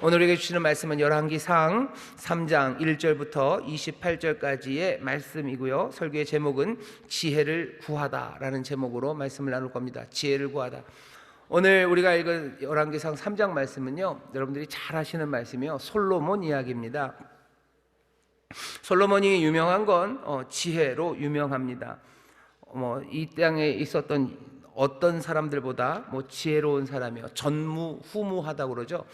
오늘 우리에게 주시는 말씀은 열왕기상 3장 1절부터 28절까지의 말씀이고요. 설교의 제목은 지혜를 구하다라는 제목으로 말씀을 나눌 겁니다. 지혜를 구하다. 오늘 우리가 읽은 열왕기상 3장 말씀은요, 여러분들이 잘 아시는 말씀이요, 솔로몬 이야기입니다. 솔로몬이 유명한 건 지혜로 유명합니다. 이 땅에 있었던 어떤 사람들보다 지혜로운 사람이요, 전무후무하다고 그러죠.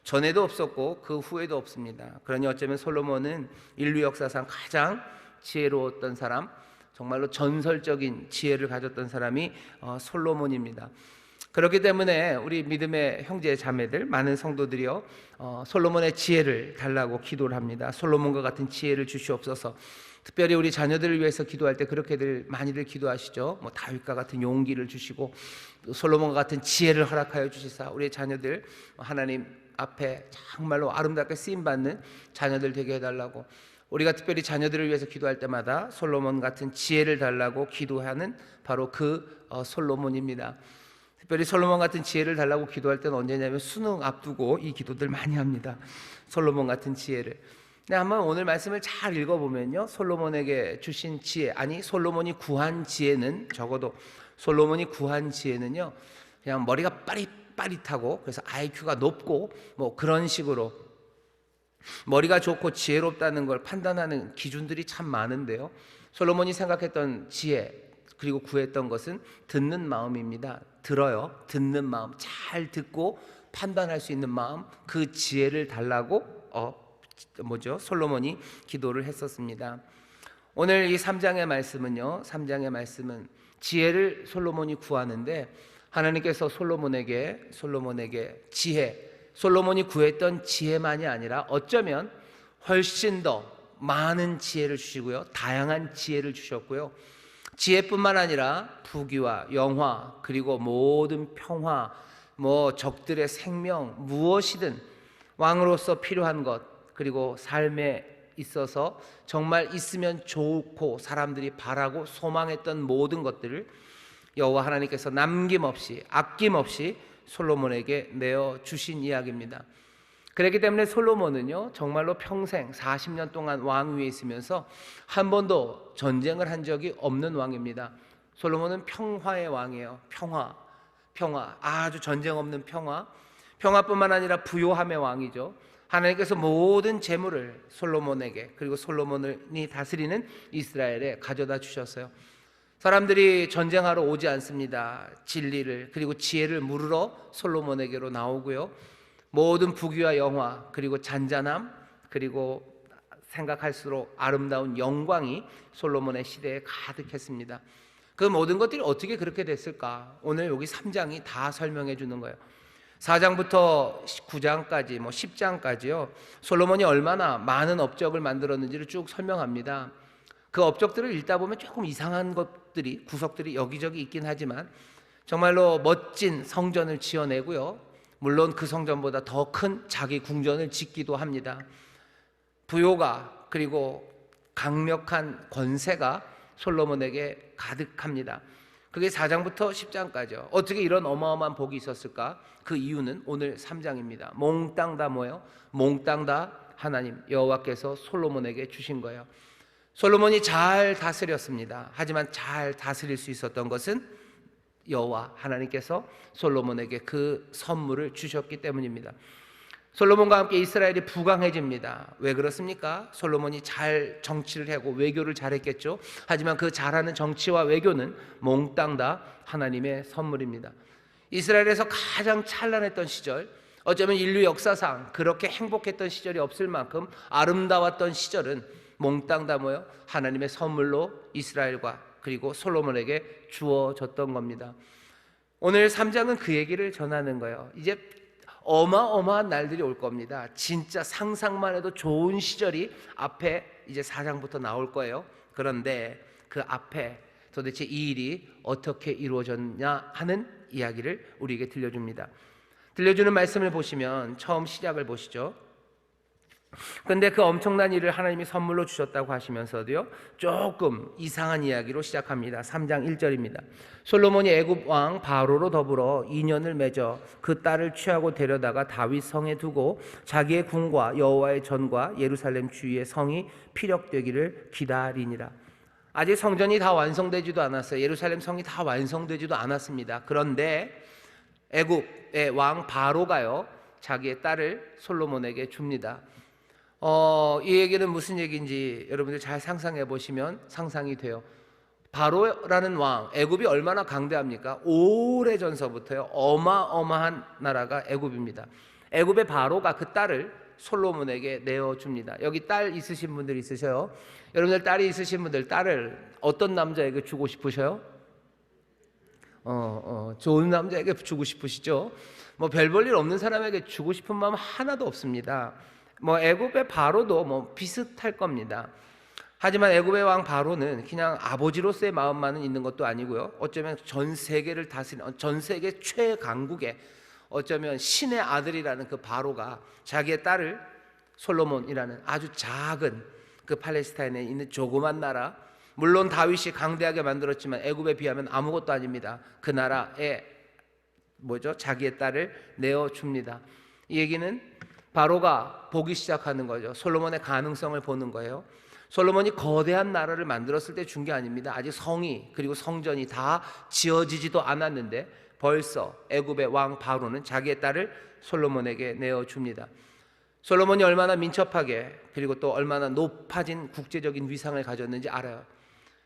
전에도 없었고 그 후에도 없습니다. 그러니 어쩌면 솔로몬은 인류 역사상 가장 지혜로웠던 사람, 정말로 전설적인 지혜를 가졌던 사람이 솔로몬입니다. 그렇기 때문에 우리 믿음의 형제 자매들, 많은 성도들이요, 솔로몬의 지혜를 달라고 기도를 합니다. 솔로몬과 같은 지혜를 주시옵소서. 특별히 우리 자녀들을 위해서 기도할 때 그렇게들 많이들 기도하시죠. 다윗과 같은 용기를 주시고 솔로몬과 같은 지혜를 허락하여 주시사 우리 자녀들 하나님 앞에 정말로 아름답게 쓰임받는 자녀들 되게 해달라고, 우리가 특별히 자녀들을 위해서 기도할 때마다 솔로몬 같은 지혜를 달라고 기도하는 바로 그 솔로몬입니다. 특별히 솔로몬 같은 지혜를 달라고 기도할 때는 언제냐면 수능 앞두고 이 기도들 많이 합니다. 솔로몬 같은 지혜를. 근데 한번 오늘 말씀을 잘 읽어보면요, 솔로몬에게 주신 지혜, 아니 솔로몬이 구한 지혜는, 적어도 솔로몬이 구한 지혜는요, 그냥 머리가 빠릿빠릿하고 그래서 IQ가 높고 그런 식으로 머리가 좋고 지혜롭다는 걸 판단하는 기준들이 참 많은데요, 솔로몬이 생각했던 지혜 그리고 구했던 것은 듣는 마음입니다. 듣는 마음, 잘 듣고 판단할 수 있는 마음, 그 지혜를 달라고 솔로몬이 기도를 했었습니다. 오늘 이 3장의 말씀은요, 3장의 말씀은 지혜를 솔로몬이 구하는데 하나님께서 솔로몬에게 지혜, 솔로몬이 구했던 지혜만이 아니라 어쩌면 훨씬 더 많은 지혜를 주시고요, 다양한 지혜를 주셨고요, 지혜뿐만 아니라 부귀와 영화, 그리고 모든 평화, 적들의 생명, 무엇이든 왕으로서 필요한 것, 그리고 삶에 있어서 정말 있으면 좋고 사람들이 바라고 소망했던 모든 것들을 여호와 하나님께서 남김없이 아낌없이 솔로몬에게 내어 주신 이야기입니다. 그렇기 때문에 솔로몬은요, 정말로 평생 40년 동안 왕 위에 있으면서 한 번도 전쟁을 한 적이 없는 왕입니다. 솔로몬은 평화의 왕이에요. 평화, 아주 전쟁 없는 평화뿐만 아니라 부요함의 왕이죠. 하나님께서 모든 재물을 솔로몬에게, 그리고 솔로몬이 다스리는 이스라엘에 가져다 주셨어요. 사람들이 전쟁하러 오지 않습니다. 진리를 그리고 지혜를 물으러 솔로몬에게로 나오고요, 모든 부귀와 영화, 그리고 잔잔함, 그리고 생각할수록 아름다운 영광이 솔로몬의 시대에 가득했습니다. 그 모든 것들이 어떻게 그렇게 됐을까? 오늘 여기 3장이 다 설명해 주는 거예요. 4장부터 9장까지 10장까지요, 솔로몬이 얼마나 많은 업적을 만들었는지를 쭉 설명합니다. 그 업적들을 읽다 보면 조금 이상한 것들이, 구석들이 여기저기 있긴 하지만 정말로 멋진 성전을 지어내고요, 물론 그 성전보다 더 큰 자기 궁전을 짓기도 합니다. 부요가, 그리고 강력한 권세가 솔로몬에게 가득합니다. 그게 4장부터 10장까지요. 어떻게 이런 어마어마한 복이 있었을까? 그 이유는 오늘 3장입니다. 몽땅 다 뭐예요? 몽땅 다 하나님 여호와께서 솔로몬에게 주신 거예요. 솔로몬이 잘 다스렸습니다. 하지만 잘 다스릴 수 있었던 것은 여호와 하나님께서 솔로몬에게 그 선물을 주셨기 때문입니다. 솔로몬과 함께 이스라엘이 부강해집니다. 왜 그렇습니까? 솔로몬이 잘 정치를 하고 외교를 잘했겠죠. 하지만 그 잘하는 정치와 외교는 몽땅 다 하나님의 선물입니다. 이스라엘에서 가장 찬란했던 시절, 어쩌면 인류 역사상 그렇게 행복했던 시절이 없을 만큼 아름다웠던 시절은 몽땅 다 하나님의 선물로 이스라엘과 그리고 솔로몬에게 주어졌던 겁니다. 오늘 3장은 그 얘기를 전하는 거예요. 이제 어마어마한 날들이 올 겁니다. 진짜 상상만 해도 좋은 시절이 앞에 이제 4장부터 나올 거예요. 그런데 그 앞에 도대체 이 일이 어떻게 이루어졌냐 하는 이야기를 우리에게 들려줍니다. 들려주는 말씀을 보시면 처음 시작을 보시죠. 근데 그 엄청난 일을 하나님이 선물로 주셨다고 하시면서도요, 조금 이상한 이야기로 시작합니다. 3장 1절입니다. 솔로몬이 애굽 왕 바로로 더불어 인연을 맺어 그 딸을 취하고 데려다가 다윗 성에 두고 자기의 궁과 여호와의 전과 예루살렘 주위의 성이 피력되기를 기다리니라. 아직 성전이 다 완성되지도 않았어요. 예루살렘 성이 다 완성되지도 않았습니다. 그런데 애굽의 왕 바로가요, 자기의 딸을 솔로몬에게 줍니다. 이 얘기는 무슨 얘기인지 여러분들 잘 상상해 보시면 상상이 돼요. 바로라는 왕, 애굽이 얼마나 강대합니까? 오래전서부터요, 어마어마한 나라가 애굽입니다. 애굽의 바로가 그 딸을 솔로몬에게 내어줍니다. 여기 딸 있으신 분들 있으셔요? 여러분들 딸이 있으신 분들, 딸을 어떤 남자에게 주고 싶으셔요? 좋은 남자에게 주고 싶으시죠? 뭐 별 볼 일 없는 사람에게 주고 싶은 마음 하나도 없습니다. 뭐 애굽의 바로도 뭐 비슷할 겁니다. 하지만 애굽의 왕 바로는 그냥 아버지로서의 마음만은 있는 것도 아니고요, 어쩌면 전 세계를 다스리는, 전 세계 최강국의, 어쩌면 신의 아들이라는 그 바로가 자기의 딸을 솔로몬이라는 아주 작은 그 팔레스타인에 있는 조그만 나라, 물론 다윗이 강대하게 만들었지만 애굽에 비하면 아무것도 아닙니다. 그 나라에 자기의 딸을 내어줍니다. 이 얘기는 바로가 보기 시작하는 거죠. 솔로몬의 가능성을 보는 거예요. 솔로몬이 거대한 나라를 만들었을 때 준 게 아닙니다. 아직 성이 그리고 성전이 다 지어지지도 않았는데 벌써 애굽의 왕 바로는 자기의 딸을 솔로몬에게 내어줍니다. 솔로몬이 얼마나 민첩하게 그리고 또 얼마나 높아진 국제적인 위상을 가졌는지 알아요.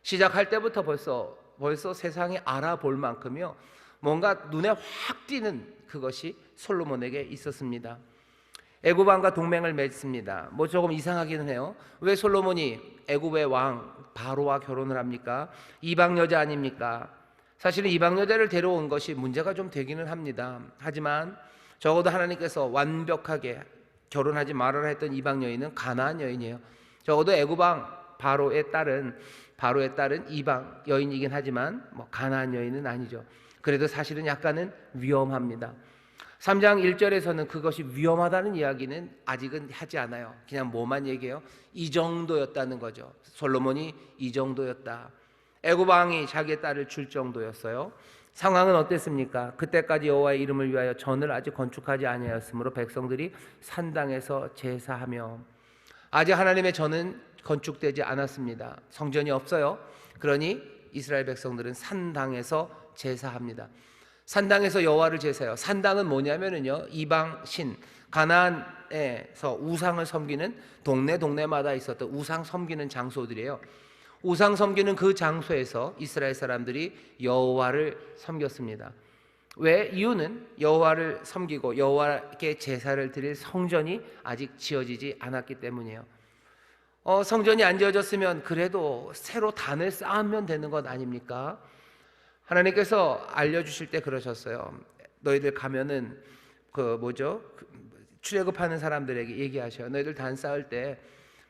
시작할 때부터 벌써 세상이 알아볼 만큼요, 뭔가 눈에 확 띄는 그것이 솔로몬에게 있었습니다. 애굽 왕과 동맹을 맺습니다. 뭐 조금 이상하기는 해요. 왜 솔로몬이 애굽의 왕 바로와 결혼을 합니까? 이방 여자 아닙니까? 사실은 이방 여자를 데려온 것이 문제가 좀 되기는 합니다. 하지만 적어도 하나님께서 완벽하게 결혼하지 말아라 했던 이방 여인은 가나안 여인이에요. 적어도 애굽 왕 바로의 딸은 이방 여인이긴 하지만 뭐 가나안 여인은 아니죠. 그래도 사실은 약간은 위험합니다. 3장 1절에서는 그것이 위험하다는 이야기는 아직은 하지 않아요. 그냥 뭐만 얘기해요? 이 정도였다는 거죠. 솔로몬이 이 정도였다. 애굽 왕이 자기의 딸을 줄 정도였어요. 상황은 어땠습니까? 그때까지 여호와의 이름을 위하여 전을 아직 건축하지 아니하였으므로 백성들이 산당에서 제사하며, 아직 하나님의 전은 건축되지 않았습니다. 성전이 없어요. 그러니 이스라엘 백성들은 산당에서 제사합니다. 산당에서 여호와를 제사해요. 산당은 뭐냐면은요, 이방 신, 가나안에서 우상을 섬기는 동네마다 있었던 우상 섬기는 장소들이에요. 우상 섬기는 그 장소에서 이스라엘 사람들이 여호와를 섬겼습니다. 왜? 이유는 여호와를 섬기고 여호와께 제사를 드릴 성전이 아직 지어지지 않았기 때문이에요. 성전이 안 지어졌으면 그래도 새로 단을 쌓으면 되는 것 아닙니까? 하나님께서 알려주실 때 그러셨어요. 너희들 가면은 출애굽하는 사람들에게 얘기하셔요. 너희들 단 쌓을 때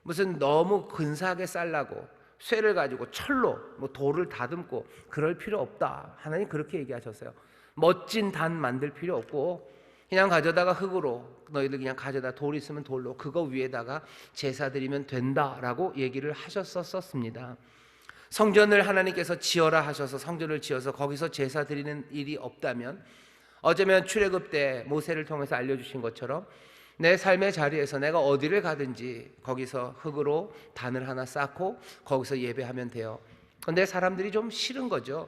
무슨 너무 근사하게 쌓으려고 쇠를 가지고 철로 돌을 다듬고 그럴 필요 없다. 하나님 그렇게 얘기하셨어요. 멋진 단 만들 필요 없고 그냥 가져다가 흙으로, 너희들 그냥 가져다 돌 있으면 돌로 그거 위에다가 제사 드리면 된다라고 얘기를 하셨었습니다. 성전을 하나님께서 지어라 하셔서 성전을 지어서 거기서 제사 드리는 일이 없다면, 어쩌면 출애굽 때 모세를 통해서 알려주신 것처럼 내 삶의 자리에서 내가 어디를 가든지 거기서 흙으로 단을 하나 쌓고 거기서 예배하면 돼요. 근데 사람들이 좀 싫은 거죠.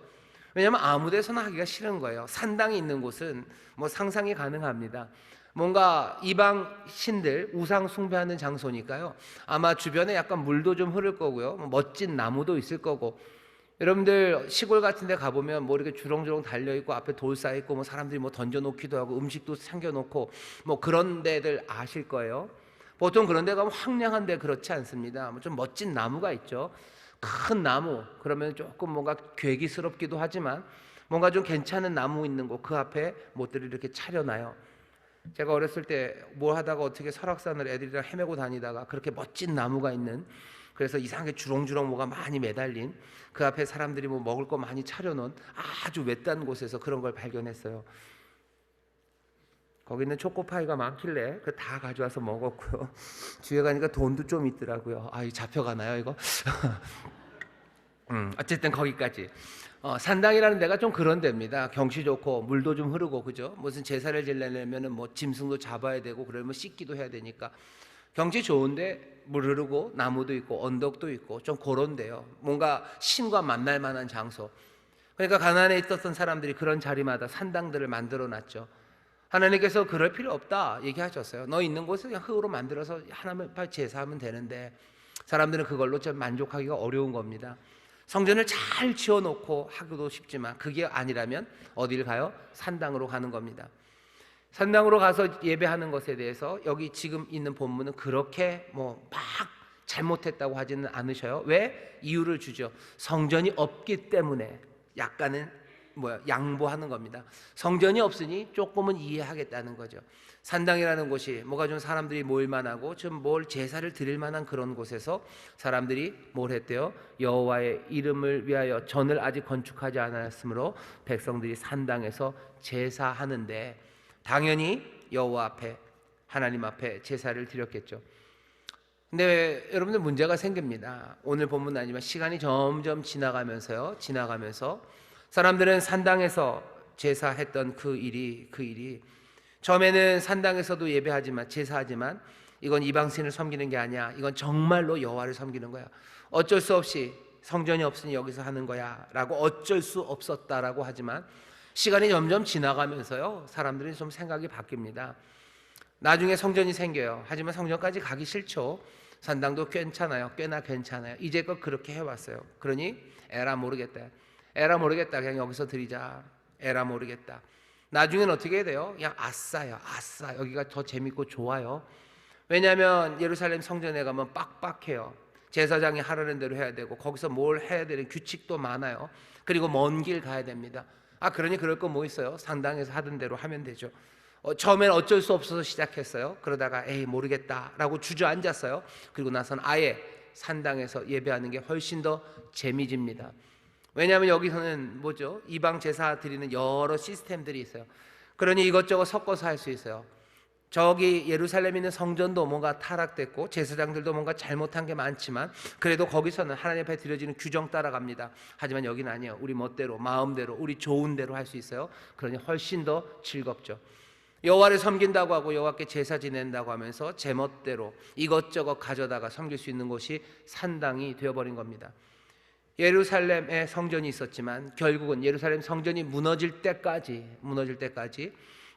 왜냐하면 아무 데서나 하기가 싫은 거예요. 산당이 있는 곳은 뭐 상상이 가능합니다. 뭔가 이방 신들 우상 숭배하는 장소니까요, 아마 주변에 약간 물도 좀 흐를 거고요, 멋진 나무도 있을 거고, 여러분들 시골 같은 데 가보면 뭐 이렇게 주렁주렁 달려있고 앞에 돌 쌓여있고 뭐 사람들이 뭐 던져놓기도 하고 음식도 챙겨놓고 뭐 그런 데들 아실 거예요. 보통 그런 데 가면 황량한 데 그렇지 않습니다. 좀 멋진 나무가 있죠. 큰 나무, 그러면 조금 뭔가 괴기스럽기도 하지만 뭔가 좀 괜찮은 나무 있는 곳, 그 앞에 못들을 이렇게 차려놔요. 제가 어렸을 때 뭘 하다가 어떻게 설악산을 애들이랑 헤매고 다니다가 그렇게 멋진 나무가 있는, 그래서 이상하게 주렁주렁 뭐가 많이 매달린 그 앞에 사람들이 뭐 먹을 거 많이 차려놓은 아주 외딴 곳에서 그런 걸 발견했어요. 거기 있는 초코파이가 많길래 그 다 가져와서 먹었고요. 뒤에 가니까 돈도 좀 있더라고요. 아, 이 잡혀가나요 이거? 어쨌든 거기까지. 산당이라는 데가 좀 그런 데입니다. 경치 좋고 물도 좀 흐르고, 그죠? 무슨 제사를 지내려면은 뭐 짐승도 잡아야 되고 그러면 씻기도 해야 되니까 경치 좋은데 물 흐르고 나무도 있고 언덕도 있고 좀 그런데요. 뭔가 신과 만날 만한 장소. 그러니까 가나안에 있었던 사람들이 그런 자리마다 산당들을 만들어 놨죠. 하나님께서 그럴 필요 없다 얘기하셨어요. 너 있는 곳을 그냥 흙으로 만들어서 하나님 앞에 제사하면 되는데 사람들은 그걸로 좀 만족하기가 어려운 겁니다. 성전을 잘 지어놓고 하기도 쉽지만 그게 아니라면 어디를 가요? 산당으로 가는 겁니다. 산당으로 가서 예배하는 것에 대해서 여기 지금 있는 본문은 그렇게 뭐 막 잘못했다고 하지는 않으셔요. 왜? 이유를 주죠. 성전이 없기 때문에 약간은 양보하는 겁니다. 성전이 없으니 조금은 이해하겠다는 거죠. 산당이라는 곳이 뭐가 좀 사람들이 모일 만하고 좀 뭘 제사를 드릴 만한 그런 곳에서 사람들이 뭘 했대요? 여호와의 이름을 위하여 전을 아직 건축하지 않았으므로 백성들이 산당에서 제사하는데 당연히 여호와 앞에, 하나님 앞에 제사를 드렸겠죠. 근데 여러분들 문제가 생깁니다. 오늘 본문 아니지만 시간이 점점 지나가면서 사람들은 산당에서 제사했던 그 일이 처음에는 산당에서도 예배하지만 제사하지만 이건 이방신을 섬기는 게 아니야. 이건 정말로 여호와를 섬기는 거야. 어쩔 수 없이 성전이 없으니 여기서 하는 거야 라고 어쩔 수 없었다라고 하지만 시간이 점점 지나가면서요 사람들이 좀 생각이 바뀝니다. 나중에 성전이 생겨요. 하지만 성전까지 가기 싫죠. 산당도 괜찮아요. 꽤나 괜찮아요. 이제껏 그렇게 해왔어요. 그러니 에라 모르겠다. 그냥 여기서 드리자. 에라 모르겠다. 나중엔 어떻게 해야 돼요? 그냥 아싸요. 아싸. 여기가 더 재밌고 좋아요. 왜냐하면 예루살렘 성전에 가면 빡빡해요. 제사장이 하라는 대로 해야 되고 거기서 뭘 해야 되는 규칙도 많아요. 그리고 먼 길 가야 됩니다. 그러니 그럴 거 뭐 있어요? 산당에서 하던 대로 하면 되죠. 처음엔 어쩔 수 없어서 시작했어요. 그러다가 에이 모르겠다라고 주저앉았어요. 그리고 나선 아예 산당에서 예배하는 게 훨씬 더 재미집니다. 왜냐하면 여기서는 뭐죠? 이방 제사 드리는 여러 시스템들이 있어요. 그러니 이것저것 섞어서 할 수 있어요. 저기 예루살렘에 있는 성전도 뭔가 타락됐고 제사장들도 뭔가 잘못한 게 많지만 그래도 거기서는 하나님 앞에 드려지는 규정 따라갑니다. 하지만 여기는 아니에요. 우리 멋대로 마음대로 우리 좋은 대로 할 수 있어요. 그러니 훨씬 더 즐겁죠. 여호와를 섬긴다고 하고 여호와께 제사 지낸다고 하면서 제멋대로 이것저것 가져다가 섬길 수 있는 곳이 산당이 되어버린 겁니다. 예루살렘에 성전이 있었지만 결국은 예루살렘 성전이 무너질 때까지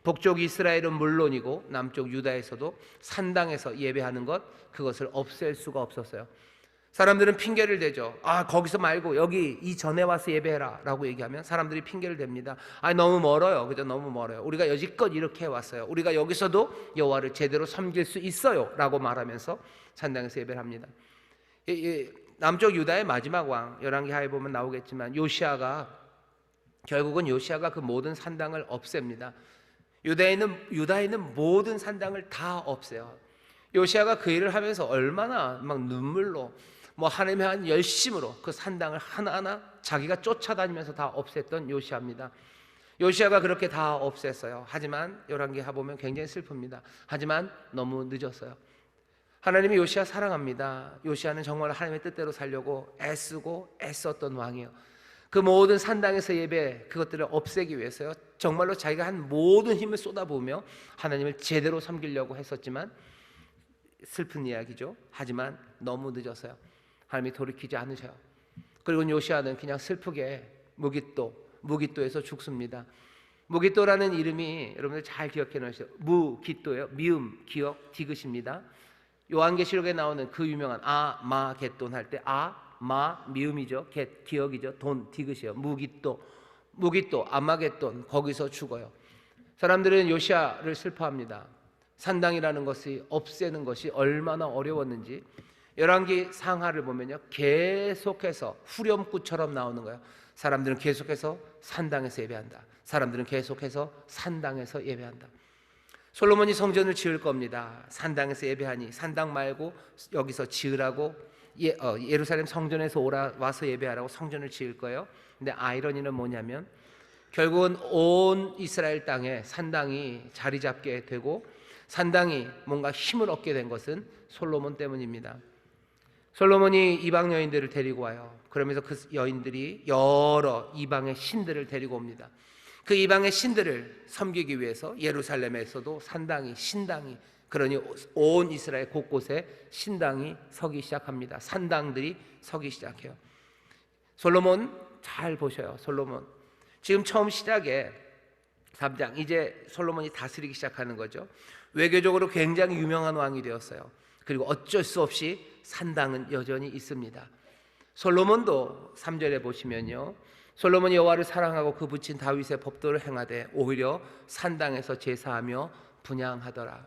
북쪽 이스라엘은 물론이고 남쪽 유다에서도 산당에서 예배하는 그것을 없앨 수가 없었어요. 사람들은 핑계를 대죠. 거기서 말고 여기 이전에 와서 예배해라 라고 얘기하면 사람들이 핑계를 댑니다. 너무 멀어요. 그죠? 너무 멀어요. 우리가 여지껏 이렇게 해왔어요. 우리가 여기서도 여호와를 제대로 섬길 수 있어요 라고 말하면서 산당에서 예배를 합니다. 남쪽 유다의 마지막 왕 열왕기하에 보면 나오겠지만 결국은 요시아가 그 모든 산당을 없앱니다. 유다에는 모든 산당을 다 없애요. 요시아가 그 일을 하면서 얼마나 막 눈물로 하나님의 한 열심으로 그 산당을 하나하나 자기가 쫓아다니면서 다 없앴던 요시아입니다. 요시아가 그렇게 다 없앴어요. 하지만 열왕기하 보면 굉장히 슬픕니다. 하지만 너무 늦었어요. 하나님이 요시아 사랑합니다. 요시아는 정말 하나님의 뜻대로 살려고 애쓰고 애썼던 왕이에요. 그 모든 산당에서 예배 그것들을 없애기 위해서요 정말로 자기가 한 모든 힘을 쏟아부으며 하나님을 제대로 섬기려고 했었지만 슬픈 이야기죠. 하지만 너무 늦었어요. 하나님이 돌이키지 않으셔요. 그리고 요시아는 그냥 슬프게 무깃도에서 죽습니다. 무깃도라는 이름이 여러분들 잘 기억해 놓으세요. 무깃도예요. 미음, 기억, 디귿입니다. 요한계시록에 나오는 그 유명한 아마겟돈 할 때 마 미음이죠. 기억이죠. 돈 디귿이요. 무깃도 아마겟돈 거기서 죽어요. 사람들은 요시아를 슬퍼합니다. 산당이라는 것이 없애는 것이 얼마나 어려웠는지 열왕기 상하를 보면요 계속해서 후렴구처럼 나오는 거예요. 사람들은 계속해서 산당에서 예배한다. 사람들은 계속해서 산당에서 예배한다. 솔로몬이 성전을 지을 겁니다. 산당에서 예배하니 산당 말고 여기서 지으라고 예루살렘 성전에서 와서 예배하라고 성전을 지을 거예요. 근데 아이러니는 뭐냐면 결국은 온 이스라엘 땅에 산당이 자리 잡게 되고 산당이 뭔가 힘을 얻게 된 것은 솔로몬 때문입니다. 솔로몬이 이방 여인들을 데리고 와요. 그러면서 그 여인들이 여러 이방의 신들을 데리고 옵니다. 그 이방의 신들을 섬기기 위해서 예루살렘에서도 산당이, 신당이, 그러니 온 이스라엘 곳곳에 신당이 서기 시작합니다. 산당들이 서기 시작해요. 솔로몬 잘 보셔요. 솔로몬 지금 처음 시작에 3장, 이제 솔로몬이 다스리기 시작하는 거죠. 외교적으로 굉장히 유명한 왕이 되었어요. 그리고 어쩔 수 없이 산당은 여전히 있습니다. 솔로몬도 3절에 보시면요, 솔로몬이 여호와를 사랑하고 그 붙인 다윗의 법도를 행하되 오히려 산당에서 제사하며 분향하더라.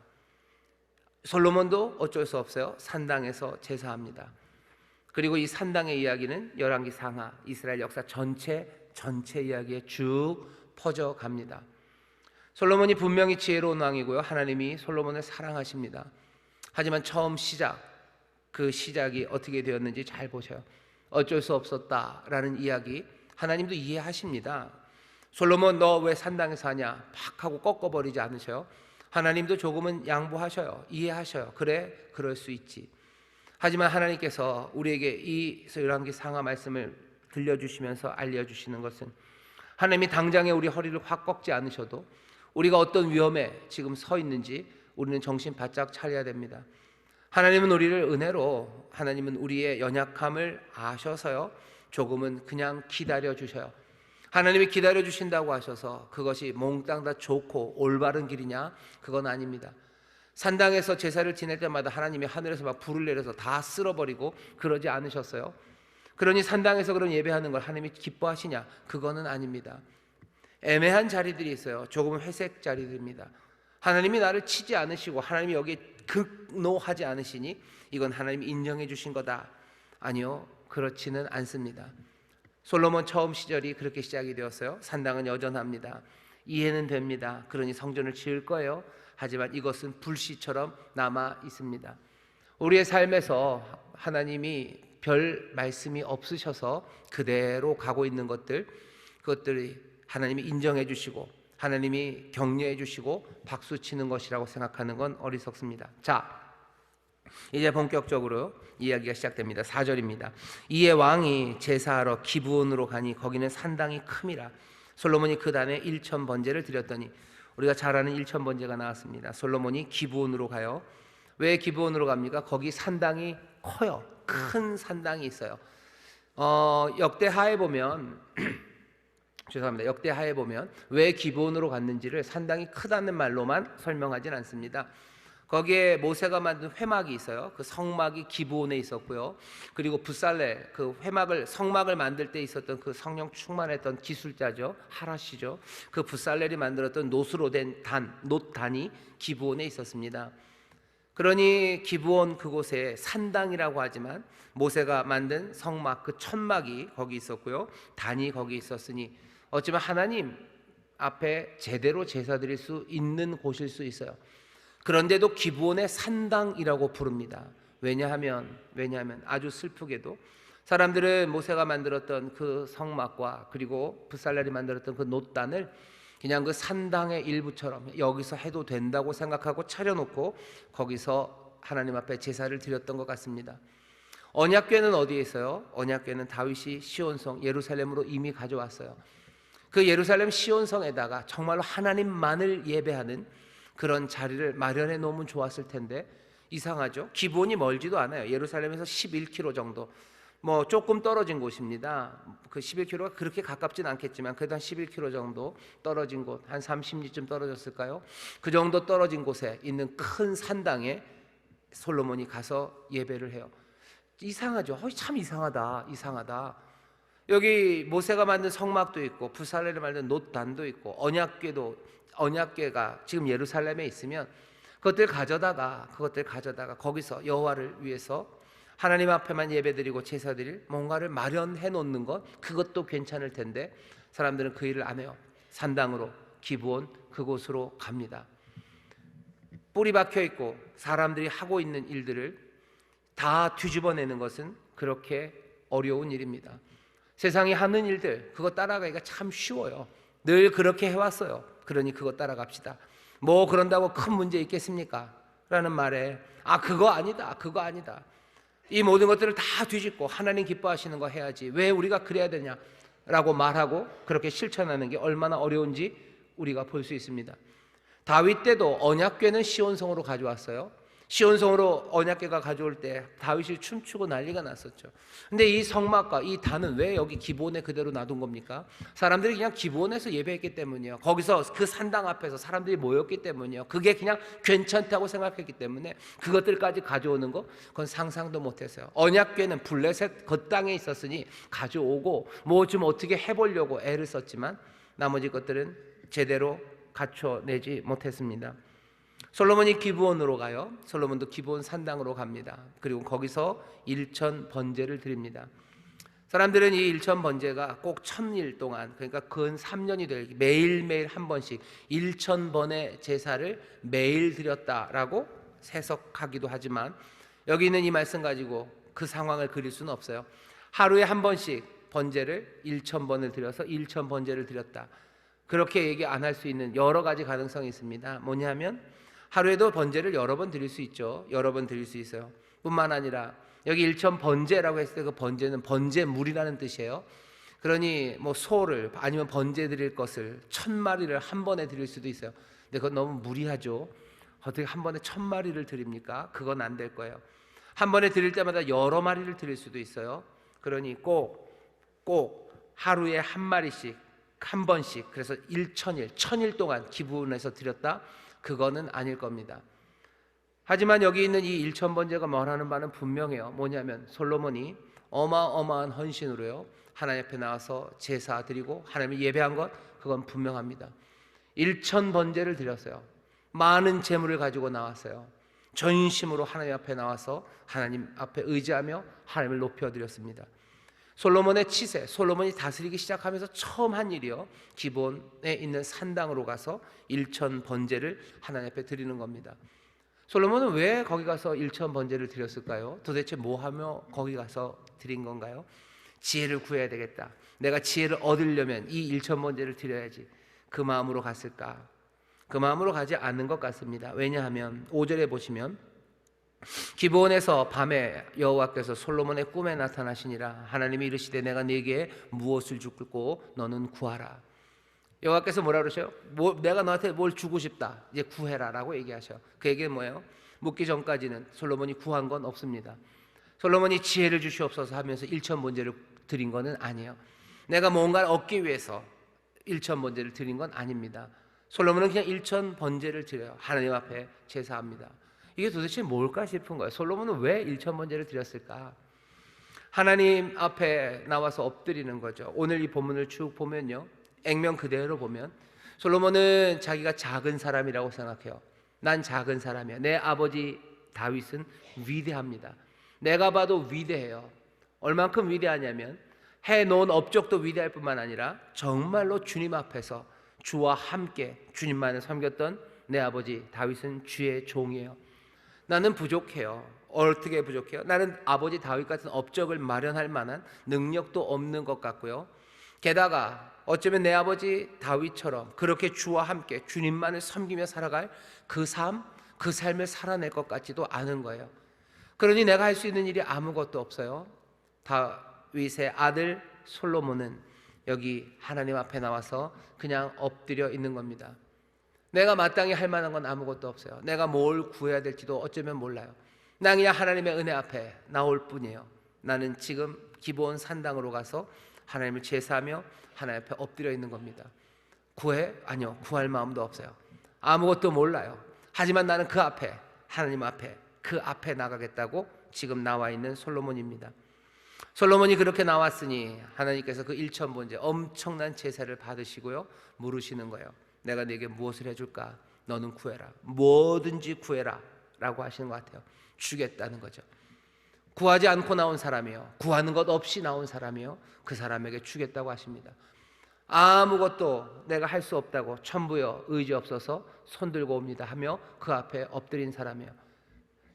솔로몬도 어쩔 수 없어요. 산당에서 제사합니다. 그리고 이 산당의 이야기는 열왕기 상하 이스라엘 역사 전체 이야기에 쭉 퍼져갑니다. 솔로몬이 분명히 지혜로운 왕이고요, 하나님이 솔로몬을 사랑하십니다. 하지만 처음 시작, 그 시작이 어떻게 되었는지 잘 보셔요. 어쩔 수 없었다라는 이야기 하나님도 이해하십니다. 솔로몬 너 왜 산당에서 하냐 팍 하고 꺾어버리지 않으셔요. 하나님도 조금은 양보하셔요. 이해하셔요. 그래, 그럴 수 있지. 하지만 하나님께서 우리에게 이 열왕기 상하 말씀을 들려주시면서 알려주시는 것은 하나님이 당장에 우리 허리를 확 꺾지 않으셔도 우리가 어떤 위험에 지금 서 있는지 우리는 정신 바짝 차려야 됩니다. 하나님은 우리를 은혜로, 하나님은 우리의 연약함을 아셔서요, 조금은 그냥 기다려 주셔요. 하나님이 기다려 주신다고 하셔서 그것이 몽땅 다 좋고 올바른 길이냐? 그건 아닙니다. 산당에서 제사를 지낼 때마다 하나님이 하늘에서 막 불을 내려서 다 쓸어버리고 그러지 않으셨어요. 그러니 산당에서 그런 예배하는 걸 하나님이 기뻐하시냐? 그거는 아닙니다. 애매한 자리들이 있어요. 조금 회색 자리들입니다. 하나님이 나를 치지 않으시고 하나님이 여기에 극노하지 않으시니 이건 하나님이 인정해 주신 거다. 아니요, 그렇지는 않습니다. 솔로몬 처음 시절이 그렇게 시작이 되었어요. 산당은 여전합니다. 이해는 됩니다. 그러니 성전을 지을 거예요. 하지만 이것은 불씨처럼 남아 있습니다. 우리의 삶에서 하나님이 별 말씀이 없으셔서 그대로 가고 있는 것들, 그것들이 하나님이 인정해 주시고 하나님이 격려해 주시고 박수 치는 것이라고 생각하는 건 어리석습니다. 자, 이제 본격적으로 이야기가 시작됩니다. 4절입니다. 이에 왕이 제사하러 기브온으로 가니 거기는 산당이 큼이라. 솔로몬이 그 단에 1,000번제를 드렸더니, 우리가 잘 아는 1,000번제가 나왔습니다. 솔로몬이 기브온으로 가요. 왜 기브온으로 갑니까? 거기 산당이 커요. 큰 산당이 있어요. 역대하에 보면 죄송합니다. 역대하에 보면 왜 기브온으로 갔는지를 산당이 크다는 말로만 설명하진 않습니다. 거기에 모세가 만든 회막이 있어요. 그 성막이 기브온에 있었고요. 그리고 붓살레, 그 회막을, 성막을 만들 때 있었던 그 성령 충만했던 기술자죠, 하라시죠. 그 붓살렐이 만들었던 노수로 된 놋단이 기브온에 있었습니다. 그러니 기브온 그곳에 산당이라고 하지만 모세가 만든 성막, 그 천막이 거기 있었고요, 단이 거기 있었으니 어쩌면 하나님 앞에 제대로 제사 드릴 수 있는 곳일 수 있어요. 그런데도 기브온의 산당이라고 부릅니다. 왜냐하면 아주 슬프게도 사람들은 모세가 만들었던 그 성막과 그리고 붓살렐이 만들었던 그 놋단을 그냥 그 산당의 일부처럼 여기서 해도 된다고 생각하고 차려놓고 거기서 하나님 앞에 제사를 드렸던 것 같습니다. 언약궤는 어디에 있어요? 언약궤는 다윗이 시온성 예루살렘으로 이미 가져왔어요. 그 예루살렘 시온성에다가 정말로 하나님만을 예배하는 그런 자리를 마련해 놓으면 좋았을 텐데 이상하죠. 기본이 멀지도 않아요. 예루살렘에서 11km 정도, 뭐 조금 떨어진 곳입니다. 그 11km가 그렇게 가깝진 않겠지만 그래도 한 11km 정도 떨어진 곳, 한 30리쯤 떨어졌을까요? 그 정도 떨어진 곳에 있는 큰 산당에 솔로몬이 가서 예배를 해요. 이상하죠. 참 이상하다. 여기 모세가 만든 성막도 있고 붓살레를 만든 놋단도 있고 언약궤가 지금 예루살렘에 있으면 그것들 가져다가 거기서 여호와를 위해서 하나님 앞에만 예배드리고 제사드릴 뭔가를 마련해 놓는 것, 그것도 괜찮을 텐데 사람들은 그 일을 안 해요. 산당으로, 기브온 그곳으로 갑니다. 뿌리 박혀 있고 사람들이 하고 있는 일들을 다 뒤집어내는 것은 그렇게 어려운 일입니다. 세상이 하는 일들 그거 따라가기가 참 쉬워요. 늘 그렇게 해왔어요. 그러니 그거 따라갑시다. 뭐 그런다고 큰 문제 있겠습니까? 라는 말에 그거 아니다, 그거 아니다. 이 모든 것들을 다 뒤집고 하나님 기뻐하시는 거 해야지, 왜 우리가 그래야 되냐 라고 말하고 그렇게 실천하는 게 얼마나 어려운지 우리가 볼 수 있습니다. 다윗 때도 언약궤는 시온성으로 가져왔어요. 시온성으로 언약궤가 가져올 때 다윗이 춤추고 난리가 났었죠. 근데 이 성막과 이 단은 왜 여기 기브온에 그대로 놔둔 겁니까? 사람들이 그냥 기브온에서 예배했기 때문이에요. 거기서 그 산당 앞에서 사람들이 모였기 때문이에요. 그게 그냥 괜찮다고 생각했기 때문에 그것들까지 가져오는 거, 그건 상상도 못했어요. 언약궤는 블레셋 겉땅에 있었으니 가져오고 뭐 좀 어떻게 해보려고 애를 썼지만 나머지 것들은 제대로 갖춰내지 못했습니다. 솔로몬이 기브온으로 가요. 솔로몬도 기브온 산당으로 갑니다. 그리고 거기서 일천 번제를 드립니다. 사람들은 이 일천 번제가 꼭 1000일 동안, 그러니까 근 3년이 될 매일매일 한 번씩 1000번의 제사를 매일 드렸다라고 해석하기도 하지만, 여기 있는 이 말씀 가지고 그 상황을 그릴 수는 없어요. 하루에 한 번씩 번제를 1000번을 드려서 1000번제를 드렸다, 그렇게 얘기 안 할 수 있는 여러 가지 가능성이 있습니다. 뭐냐면 하루에도 번제를 여러 번 드릴 수 있죠. 여러 번 드릴 수 있어요. 뿐만 아니라 여기 일천 번제라고 했을 때 그 번제는 번제물이라는 뜻이에요. 그러니 뭐 소를 아니면 번제 드릴 것을 1000마리를 한 번에 드릴 수도 있어요. 근데 그건 너무 무리하죠. 어떻게 한 번에 1000마리를 드립니까? 그건 안 될 거예요. 한 번에 드릴 때마다 여러 마리를 드릴 수도 있어요. 그러니 꼭 하루에 한 마리씩 한 번씩, 그래서 1000일 동안 기브온에서 드렸다, 그거는 아닐 겁니다. 하지만 여기 있는 이 1000번제가 말하는 바는 분명해요. 뭐냐면 솔로몬이 어마어마한 헌신으로요 하나님 앞에 나와서 제사 드리고 하나님을 예배한 것, 그건 분명합니다. 1000번제를 드렸어요. 많은 재물을 가지고 나왔어요. 전심으로 하나님 앞에 나와서 하나님 앞에 의지하며 하나님을 높여드렸습니다. 솔로몬의 치세, 솔로몬이 다스리기 시작하면서 처음 한 일이요, 기브온에 있는 산당으로 가서 1000번제를 하나님 앞에 드리는 겁니다. 솔로몬은 왜 거기 가서 1000번제를 드렸을까요? 도대체 뭐 하며 거기 가서 드린 건가요? 지혜를 구해야 되겠다, 내가 지혜를 얻으려면 이 1000번제를 드려야지, 그 마음으로 갔을까? 그 마음으로 가지 않는 것 같습니다. 왜냐하면 5절에 보시면 기브온에서 밤에 여호와께서 솔로몬의 꿈에 나타나시니라. 하나님이 이르시되 내가 네게 무엇을 주고 너는 구하라. 여호와께서 뭐라 그러셔요? 내가 너한테 뭘 주고 싶다, 이제 구해라 라고 얘기하셔. 그 얘기는 뭐예요? 묻기 전까지는 솔로몬이 구한 건 없습니다. 솔로몬이 지혜를 주시옵소서 하면서 1000번제를 드린 거는 아니에요. 내가 뭔가를 얻기 위해서 1000번제를 드린 건 아닙니다. 솔로몬은 그냥 1000번제를 드려요. 하나님 앞에 제사합니다. 이게 도대체 뭘까 싶은 거예요. 솔로몬은 왜 1000번제를 드렸을까? 하나님 앞에 나와서 엎드리는 거죠. 오늘 이 본문을 쭉 보면요, 액면 그대로 보면 솔로몬은 자기가 작은 사람이라고 생각해요. 난 작은 사람이야. 내 아버지 다윗은 위대합니다. 내가 봐도 위대해요. 얼만큼 위대하냐면 해놓은 업적도 위대할 뿐만 아니라 정말로 주님 앞에서 주와 함께 주님만을 섬겼던 내 아버지 다윗은 주의 종이에요. 나는 부족해요. 어떻게 부족해요? 나는 아버지 다윗 같은 업적을 마련할 만한 능력도 없는 것 같고요, 게다가 어쩌면 내 아버지 다윗처럼 그렇게 주와 함께 주님만을 섬기며 살아갈 그 삶을 살아낼 것 같지도 않은 거예요. 그러니 내가 할 수 있는 일이 아무것도 없어요. 다윗의 아들 솔로몬은 여기 하나님 앞에 나와서 그냥 엎드려 있는 겁니다. 내가 마땅히 할 만한 건 아무것도 없어요. 내가 뭘 구해야 될지도 어쩌면 몰라요. 난 그냥 하나님의 은혜 앞에 나올 뿐이에요. 나는 지금 기브온 산당으로 가서 하나님을 제사하며 하나님 앞에 엎드려 있는 겁니다. 구해? 아니요, 구할 마음도 없어요. 아무것도 몰라요. 하지만 나는 그 앞에, 하나님 앞에, 그 앞에 나가겠다고 지금 나와 있는 솔로몬입니다. 솔로몬이 그렇게 나왔으니 하나님께서 그 1000번제 엄청난 제사를 받으시고요 물으시는 거예요. 내가 네게 무엇을 해줄까? 너는 구해라. 뭐든지 구해라 라고 하시는 것 같아요. 주겠다는 거죠. 구하지 않고 나온 사람이요, 구하는 것 없이 나온 사람이요, 그 사람에게 주겠다고 하십니다. 아무것도 내가 할 수 없다고 천부여 의지 없어서 손들고 옵니다 하며 그 앞에 엎드린 사람이요,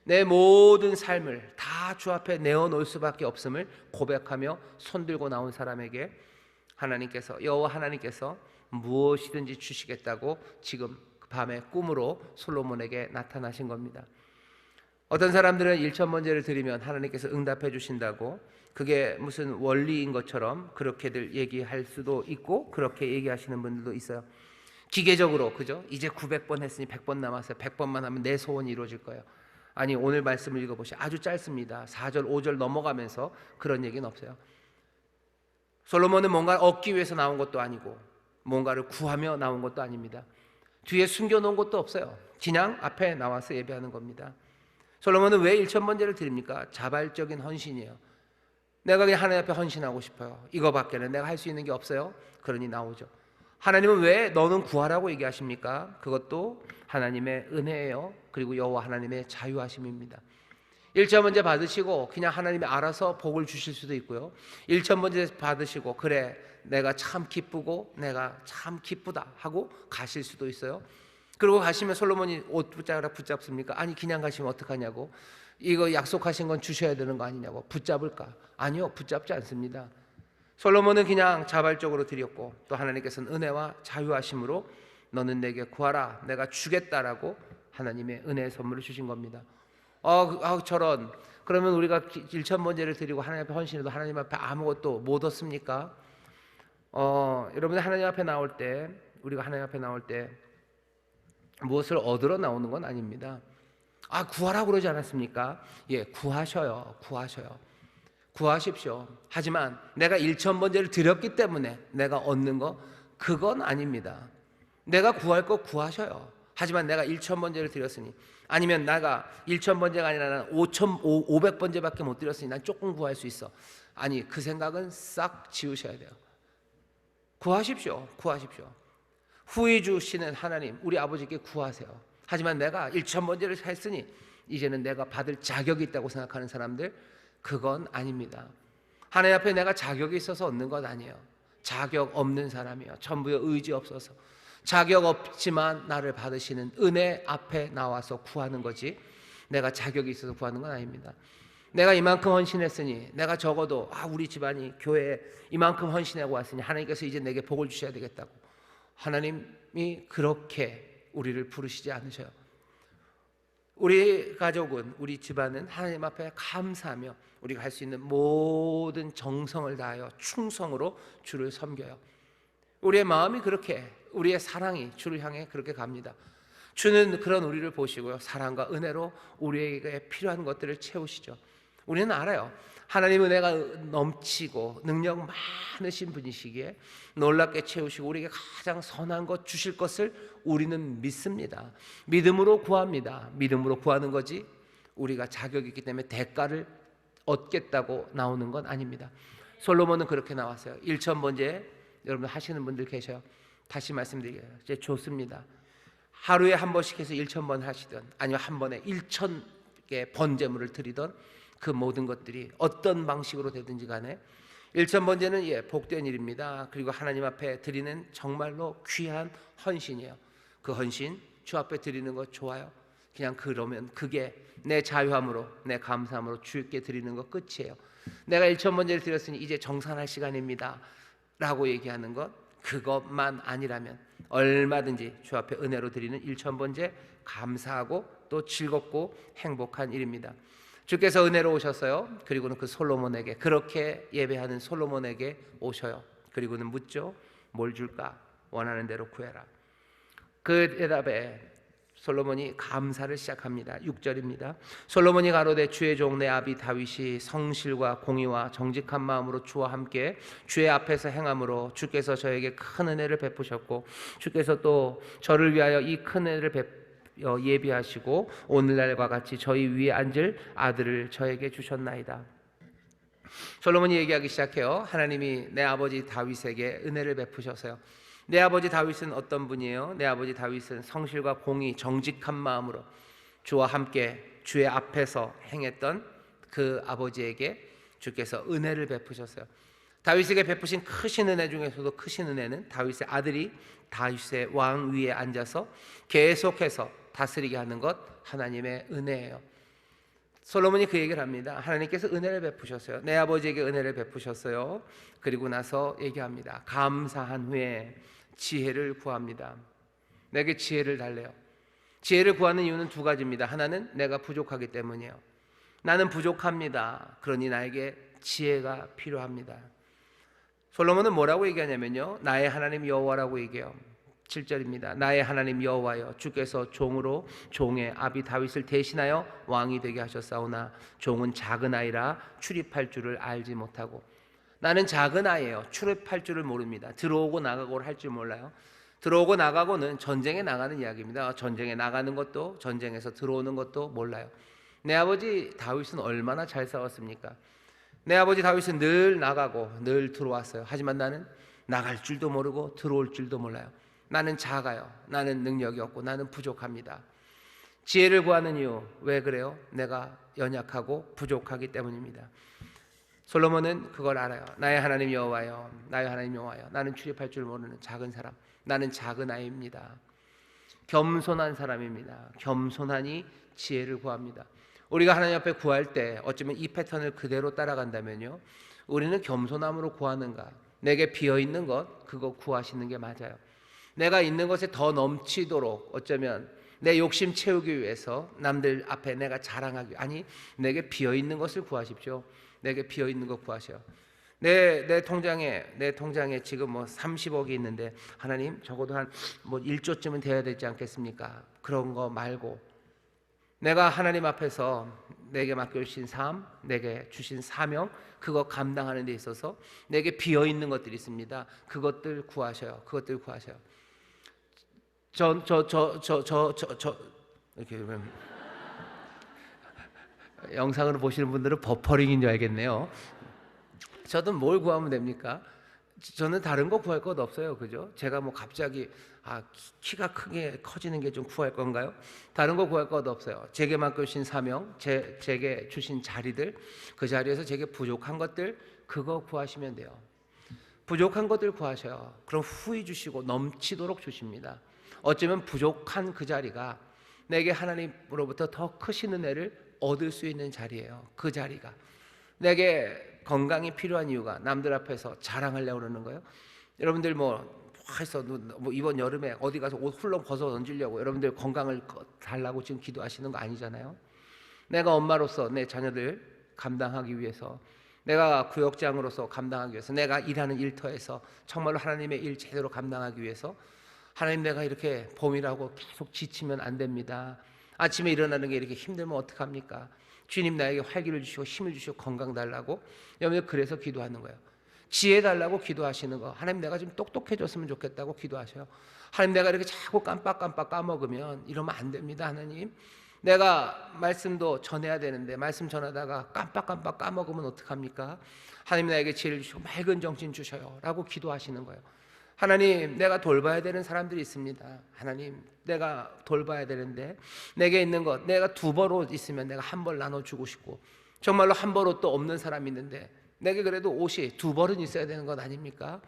내 모든 삶을 다 주 앞에 내어놓을 수밖에 없음을 고백하며 손들고 나온 사람에게 하나님께서, 여호와 하나님께서 무엇이든지 주시겠다고 지금 밤에 꿈으로 솔로몬에게 나타나신 겁니다. 어떤 사람들은 일천번제를 드리면 하나님께서 응답해 주신다고, 그게 무슨 원리인 것처럼 그렇게들 얘기할 수도 있고 그렇게 얘기하시는 분들도 있어요. 기계적으로, 그죠? 이제 900번 했으니 100번 남았어요. 100번만 하면 내 소원이 이루어질 거예요. 아니, 오늘 말씀을 읽어보시죠. 아주 짧습니다. 4절 5절 넘어가면서 그런 얘기는 없어요. 솔로몬은 뭔가 얻기 위해서 나온 것도 아니고 뭔가를 구하며 나온 것도 아닙니다. 뒤에 숨겨놓은 것도 없어요. 그냥 앞에 나와서 예배하는 겁니다. 솔로몬은 왜 일천번제를 드립니까? 자발적인 헌신이에요. 내가 그냥 하나님 앞에 헌신하고 싶어요. 이거밖에는 내가 할 수 있는 게 없어요. 그러니 나오죠. 하나님은 왜 너는 구하라고 얘기하십니까? 그것도 하나님의 은혜예요. 그리고 여호와 하나님의 자유하심입니다. 일천번제 받으시고 그냥 하나님이 알아서 복을 주실 수도 있고요. 일천번제 받으시고 그래 내가 참 기쁘고 내가 참 기쁘다 하고 가실 수도 있어요. 그리고 가시면 솔로몬이 옷 붙잡습니까? 아니, 그냥 가시면 어떡하냐고. 이거 약속하신 건 주셔야 되는 거 아니냐고. 붙잡을까? 아니요, 붙잡지 않습니다. 솔로몬은 그냥 자발적으로 드렸고, 또 하나님께서는 은혜와 자유하심으로 너는 내게 구하라, 내가 주겠다라고 하나님의 은혜의 선물을 주신 겁니다. 저런, 그러면 우리가 일천번제를 드리고 하나님 앞에 헌신해도 하나님 앞에 아무것도 못 얻습니까? 여러분들 하나님 앞에 나올 때, 우리가 하나님 앞에 나올 때 무엇을 얻으러 나오는 건 아닙니다. 구하라고 그러지 않았습니까? 예, 구하셔요. 구하십시오. 하지만 내가 일천번제를 드렸기 때문에 내가 얻는 거, 그건 아닙니다. 내가 구할 거 구하셔요. 하지만 내가 일천번제를 드렸으니, 아니면 내가 일천번제가 아니라 난 500번제밖에 못 드렸으니 난 조금 구할 수 있어. 아니, 그 생각은 싹 지우셔야 돼요. 구하십시오. 후히 주시는 하나님, 우리 아버지께 구하세요. 하지만 내가 일천번제를 했으니 이제는 내가 받을 자격이 있다고 생각하는 사람들, 그건 아닙니다. 하나님 앞에 내가 자격이 있어서 얻는 것 아니에요. 자격 없는 사람이요, 전부의 의지 없어서 자격 없지만 나를 받으시는 은혜 앞에 나와서 구하는 거지, 내가 자격이 있어서 구하는 건 아닙니다. 내가 이만큼 헌신했으니, 내가 적어도 우리 집안이 교회에 이만큼 헌신하고 왔으니 하나님께서 이제 내게 복을 주셔야 되겠다고, 하나님이 그렇게 우리를 부르시지 않으셔요. 우리 가족은, 우리 집안은 하나님 앞에 감사하며 우리가 할 수 있는 모든 정성을 다하여 충성으로 주를 섬겨요. 우리의 마음이 그렇게, 우리의 사랑이 주를 향해 그렇게 갑니다. 주는 그런 우리를 보시고요, 사랑과 은혜로 우리에게 필요한 것들을 채우시죠. 우리는 알아요. 하나님 은혜가 넘치고 능력 많으신 분이시기에 놀랍게 채우시고 우리에게 가장 선한 것 주실 것을 우리는 믿습니다. 믿음으로 구합니다. 믿음으로 구하는 거지 우리가 자격이 있기 때문에 대가를 얻겠다고 나오는 건 아닙니다. 솔로몬은 그렇게 나왔어요. 일천번제 여러분 하시는 분들 계셔요. 다시 말씀드리게요. 이제 좋습니다. 하루에 한 번씩 해서 1000번 하시든, 아니면 한 번에 1000개 번제물을 드리던 그 모든 것들이 어떤 방식으로 되든지 간에 일천번제는 복된 일입니다. 그리고 하나님 앞에 드리는 정말로 귀한 헌신이에요. 그 헌신 주 앞에 드리는 거 좋아요. 그냥 그러면 그게 내 자유함으로, 내 감사함으로 주께 드리는 거 끝이에요. 내가 일천번제를 드렸으니 이제 정산할 시간입니다 라고 얘기하는 것, 그것만 아니라면 얼마든지 주 앞에 은혜로 드리는 일천번제 감사하고 또 즐겁고 행복한 일입니다. 주께서 은혜로 오셨어요. 그리고는 그 솔로몬에게, 그렇게 예배하는 솔로몬에게 오셔요. 그리고는 묻죠. 뭘 줄까? 원하는 대로 구해라. 그 대답에 솔로몬이 감사를 시작합니다. 6절입니다. 솔로몬이 가로되 주의 종 내 아비 다윗이 성실과 공의와 정직한 마음으로 주와 함께 주의 앞에서 행함으로 주께서 저에게 큰 은혜를 베푸셨고 주께서 또 저를 위하여 이 큰 은혜를 예비하시고 오늘날과 같이 저희 위에 앉을 아들을 저에게 주셨나이다. 솔로몬이 얘기하기 시작해요. 하나님이 내 아버지 다윗에게 은혜를 베푸셔서요. 내 아버지 다윗은 어떤 분이에요? 내 아버지 다윗은 성실과 공의, 정직한 마음으로 주와 함께 주의 앞에서 행했던 그 아버지에게 주께서 은혜를 베푸셨어요. 다윗에게 베푸신 크신 은혜 중에서도 크신 은혜는 다윗의 아들이 다윗의 왕 위에 앉아서 계속해서 다스리게 하는 것, 하나님의 은혜예요. 솔로몬이 그 얘기를 합니다. 하나님께서 은혜를 베푸셨어요. 내 아버지에게 은혜를 베푸셨어요. 그리고 나서 얘기합니다. 감사한 후에 지혜를 구합니다. 내게 지혜를 달래요. 지혜를 구하는 이유는 두 가지입니다. 하나는 내가 부족하기 때문이에요. 나는 부족합니다. 그러니 나에게 지혜가 필요합니다. 솔로몬은 뭐라고 얘기하냐면요, 나의 하나님 여호와라고 얘기해요. 7절입니다. 나의 하나님 여호와여, 주께서 종으로 종의 아비 다윗을 대신하여 왕이 되게 하셨사오나 종은 작은 아이라 출입할 줄을 알지 못하고. 나는 작은 아이예요. 출입할 줄을 모릅니다. 들어오고 나가고 할 줄 몰라요. 들어오고 나가고는 전쟁에 나가는 이야기입니다. 전쟁에 나가는 것도, 전쟁에서 들어오는 것도 몰라요. 내 아버지 다윗은 얼마나 잘 싸웠습니까? 내 아버지 다윗은 늘 나가고 늘 들어왔어요. 하지만 나는 나갈 줄도 모르고 들어올 줄도 몰라요. 나는 작아요. 나는 능력이 없고 나는 부족합니다. 지혜를 구하는 이유, 왜 그래요? 내가 연약하고 부족하기 때문입니다. 솔로몬은 그걸 알아요. 나의 하나님 여호와여, 나의 하나님 여호와여, 나는 출입할 줄 모르는 작은 사람, 나는 작은 아이입니다. 겸손한 사람입니다. 겸손하니 지혜를 구합니다. 우리가 하나님 앞에 구할 때 어쩌면 이 패턴을 그대로 따라간다면요, 우리는 겸손함으로 구하는가? 내게 비어있는 것, 그거 구하시는 게 맞아요. 내가 있는 것에 더 넘치도록, 어쩌면 내 욕심 채우기 위해서 남들 앞에 내가 자랑하기, 아니 내게 비어있는 것을 구하십시오. 내게 비어있는 것 구하셔요. 내 통장에 지금 뭐 30억이 있는데 하나님 적어도 한 뭐 1조쯤은 돼야 되지 않겠습니까? 그런 거 말고 내가 하나님 앞에서 내게 맡겨주신 삶, 내게 주신 사명, 그거 감당하는 데 있어서 내게 비어있는 것들이 있습니다. 그것들 구하셔요. 그것들 구하셔요. 이렇게 영상으로 보시는 분들은 버퍼링인 줄 알겠네요. 저도 뭘 구하면 됩니까? 저는 다른 거 구할 것 없어요. 그죠? 제가 뭐 갑자기 키가 크게 커지는 게 좀 구할 건가요? 다른 거 구할 것 없어요. 제게 맡겨주신 사명, 제게 주신 자리들, 그 자리에서 제게 부족한 것들, 그거 구하시면 돼요. 부족한 것들 구하셔요. 그럼 후히 주시고 넘치도록 주십니다. 어쩌면 부족한 그 자리가 내게 하나님으로부터 더 크신 은혜를 얻을 수 있는 자리예요. 그 자리가 내게 건강이 필요한 이유가 남들 앞에서 자랑하려고 그러는 거예요. 여러분들 뭐 이번 여름에 어디 가서 옷 훌렁 벗어 던지려고 여러분들 건강을 달라고 지금 기도하시는 거 아니잖아요. 내가 엄마로서 내 자녀들 감당하기 위해서, 내가 구역장으로서 감당하기 위해서, 내가 일하는 일터에서 정말로 하나님의 일 제대로 감당하기 위해서, 하나님 내가 이렇게 봄이라고 계속 지치면 안 됩니다. 아침에 일어나는 게 이렇게 힘들면 어떡합니까? 주님 나에게 활기를 주시고 힘을 주시고 건강 달라고, 여러분 그래서 기도하는 거예요. 지혜 달라고 기도하시는 거. 하나님 내가 좀 똑똑해졌으면 좋겠다고 기도하셔요. 하나님 내가 이렇게 자꾸 깜빡깜빡 까먹으면 이러면 안 됩니다. 하나님 내가 말씀도 전해야 되는데 말씀 전하다가 깜빡깜빡 까먹으면 어떡합니까? 하나님 나에게 지혜를 주시고 맑은 정신 주셔요 라고 기도하시는 거예요. 하나님 내가 돌봐야 되는 사람들이 있습니다. 하나님 내가 돌봐야 되는데 내게 있는 것, 내가 두 벌 옷 있으면 내가 한 벌 나눠주고 싶고, 정말로 한 벌 옷도 없는 사람이 있는데 내게 그래도 옷이 두 벌은 있어야 되는 것 아닙니까?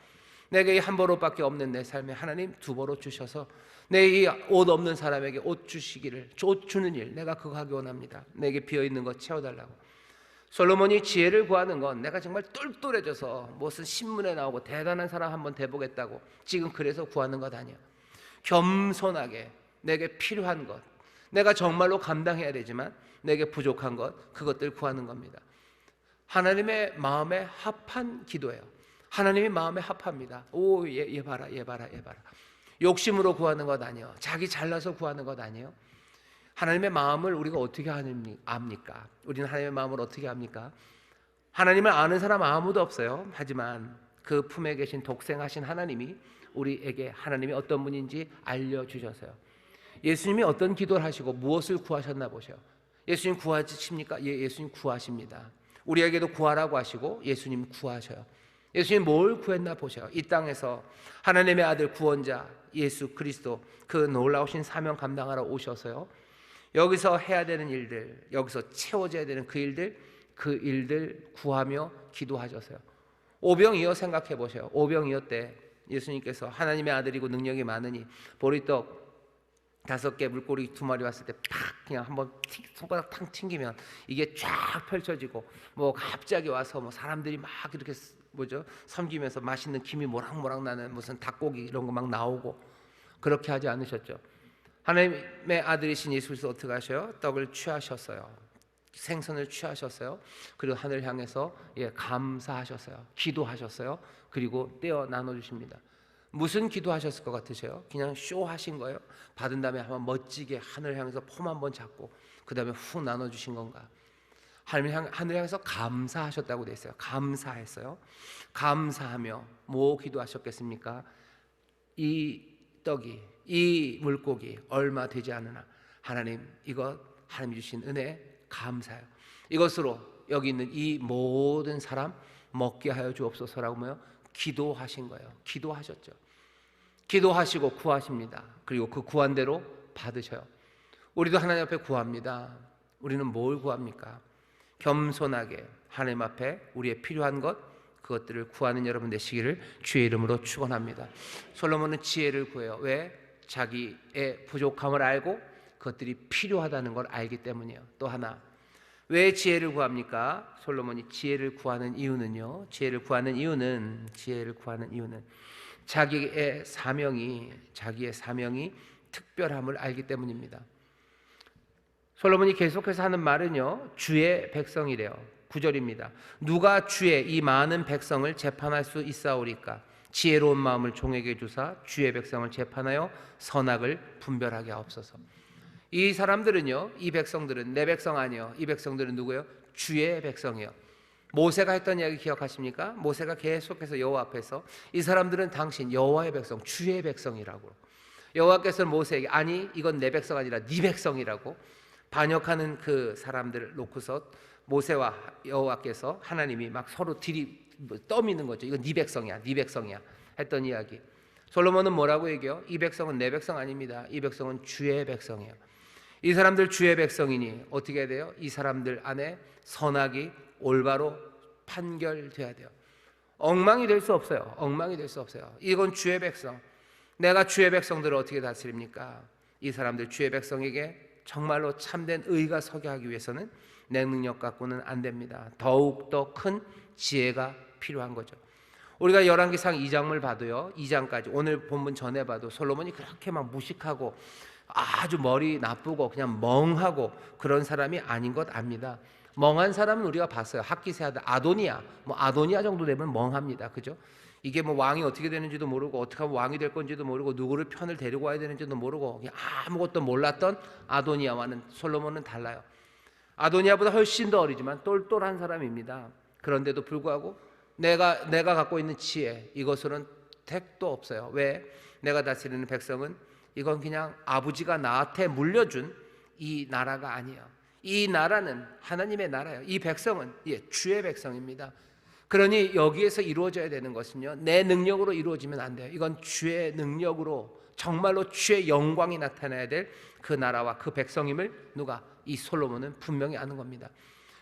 내게 이 한 벌 옷밖에 없는 내 삶에 하나님 두 벌 옷 주셔서 내 이 옷 없는 사람에게 옷 주시기를, 옷 주는 일 내가 그거 하기 원합니다. 내게 비어있는 것 채워달라고. 솔로몬이 지혜를 구하는 건 내가 정말 똘똘해져서 무슨 신문에 나오고 대단한 사람 한번 돼보겠다고 지금 그래서 구하는 것 아니야. 겸손하게 내게 필요한 것, 내가 정말로 감당해야 되지만 내게 부족한 것, 그것들 구하는 겁니다. 하나님의 마음에 합한 기도예요. 하나님의 마음에 합합니다. 오, 얘 봐라. 욕심으로 구하는 것 아니에요. 자기 잘나서 구하는 것 아니에요. 하나님의 마음을 우리가 어떻게 압니까? 우리는 하나님의 마음을 어떻게 압니까? 하나님을 아는 사람 아무도 없어요. 하지만 그 품에 계신 독생하신 하나님이 우리에게 하나님이 어떤 분인지 알려주셔서요. 예수님이 어떤 기도를 하시고 무엇을 구하셨나 보셔요. 예수님 구하십니까? 예수님 구하십니다. 우리에게도 구하라고 하시고 예수님 구하셔요. 예수님 뭘 구했나 보셔요. 이 땅에서 하나님의 아들 구원자 예수 그리스도, 그 놀라우신 사명 감당하러 오셔서요, 여기서 해야 되는 일들, 여기서 채워져야 되는 그 일들 구하며 기도하셔서요. 오병이어 생각해 보세요. 오병이어 때 예수님께서 하나님의 아들이고 능력이 많으니 보리떡 5개 물고기 2마리 왔을 때 팍 그냥 한번 손바닥 탕 튕기면 이게 쫙 펼쳐지고, 뭐 갑자기 와서 뭐 사람들이 막 이렇게 뭐죠? 섬기면서 맛있는 김이 모락모락 나는 무슨 닭고기 이런 거 막 나오고 그렇게 하지 않으셨죠. 하나님의 아들이신 예수 그리스도 어떻게 하셔요? 떡을 취하셨어요. 생선을 취하셨어요. 그리고 하늘 향해서 감사하셨어요. 기도하셨어요. 그리고 떼어 나눠주십니다. 무슨 기도하셨을 것 같으세요? 그냥 쇼하신 거예요? 받은 다음에 한번 멋지게 하늘 향해서 폼 한번 잡고 그 다음에 훅 나눠주신 건가? 하늘 향해서 감사하셨다고 되어 있어요. 감사했어요. 감사하며 뭐 기도하셨겠습니까? 이 떡이, 이 물고기 얼마 되지 않으나 하나님, 이것 하나님이 주신 은혜 감사해요. 이것으로 여기 있는 이 모든 사람 먹게 하여 주옵소서라고 뭐요? 기도하신 거예요. 기도하셨죠. 기도하시고 구하십니다. 그리고 그 구한 대로 받으셔요. 우리도 하나님 앞에 구합니다. 우리는 뭘 구합니까? 겸손하게 하나님 앞에 우리의 필요한 것, 그것들을 구하는 여러분 되시기를 주의 이름으로 축원합니다. 솔로몬은 지혜를 구해요. 왜? 자기의 부족함을 알고 그것들이 필요하다는 걸 알기 때문이에요. 또 하나, 왜 지혜를 구합니까? 솔로몬이 지혜를 구하는 이유는요. 지혜를 구하는 이유는 자기의 사명이 특별함을 알기 때문입니다. 솔로몬이 계속해서 하는 말은요, 주의 백성이래요. 9절입니다. 누가 주의 이 많은 백성을 재판할 수 있사오리까? 지혜로운 마음을 종에게 주사 주의 백성을 재판하여 선악을 분별하게 하옵소서. 이 사람들은요, 이 백성들은 내 백성 아니요. 이 백성들은 누구예요? 주의 백성이요. 모세가 했던 이야기 기억하십니까? 모세가 계속해서 여호와 앞에서 이 사람들은 당신 여호와의 백성, 주의 백성이라고. 여호와께서는 모세에게 아니 이건 내 백성 아니라 네 백성이라고 반역하는 그 사람들을 놓고서 모세와 여호와께서 하나님이 막 서로 떠미는 거죠. 이건 네 백성이야, 네 백성이야 했던 이야기. 솔로몬은 뭐라고 얘기해요? 이 백성은 내 백성 아닙니다. 이 백성은 주의 백성이에요. 이 사람들 주의 백성이니 어떻게 해야 돼요? 이 사람들 안에 선악이 올바로 판결돼야 돼요. 엉망이 될 수 없어요. 엉망이 될 수 없어요. 이건 주의 백성. 내가 주의 백성들을 어떻게 다스립니까? 이 사람들 주의 백성에게 정말로 참된 의가 서게 하기 위해서는 내 능력 갖고는 안 됩니다. 더욱더 큰 지혜가 필요한 거죠. 우리가 열왕기상 2장을 봐도요, 2장까지 오늘 본문 전에 봐도 솔로몬이 그렇게 막 무식하고 아주 머리 나쁘고 그냥 멍하고 그런 사람이 아닌 것 압니다. 멍한 사람은 우리가 봤어요. 학기세 아들 아도니아, 아도니아 정도 되면 멍합니다. 그죠? 이게 왕이 어떻게 되는지도 모르고 어떻게 하면 왕이 될 건지도 모르고 누구를 편을 데리고 와야 되는지도 모르고 그냥 아무것도 몰랐던 아도니아와는 솔로몬은 달라요. 아도니아보다 훨씬 더 어리지만 똘똘한 사람입니다. 그런데도 불구하고 내가 갖고 있는 지혜, 이것으로는 택도 없어요. 왜? 내가 다스리는 백성은 이건 그냥 아버지가 나한테 물려준 이 나라가 아니에요. 이 나라는 하나님의 나라예요. 이 백성은 주의 백성입니다. 그러니 여기에서 이루어져야 되는 것은요, 내 능력으로 이루어지면 안 돼요. 이건 주의 능력으로 정말로 주의 영광이 나타나야 될 그 나라와 그 백성임을 누가? 이 솔로몬은 분명히 아는 겁니다.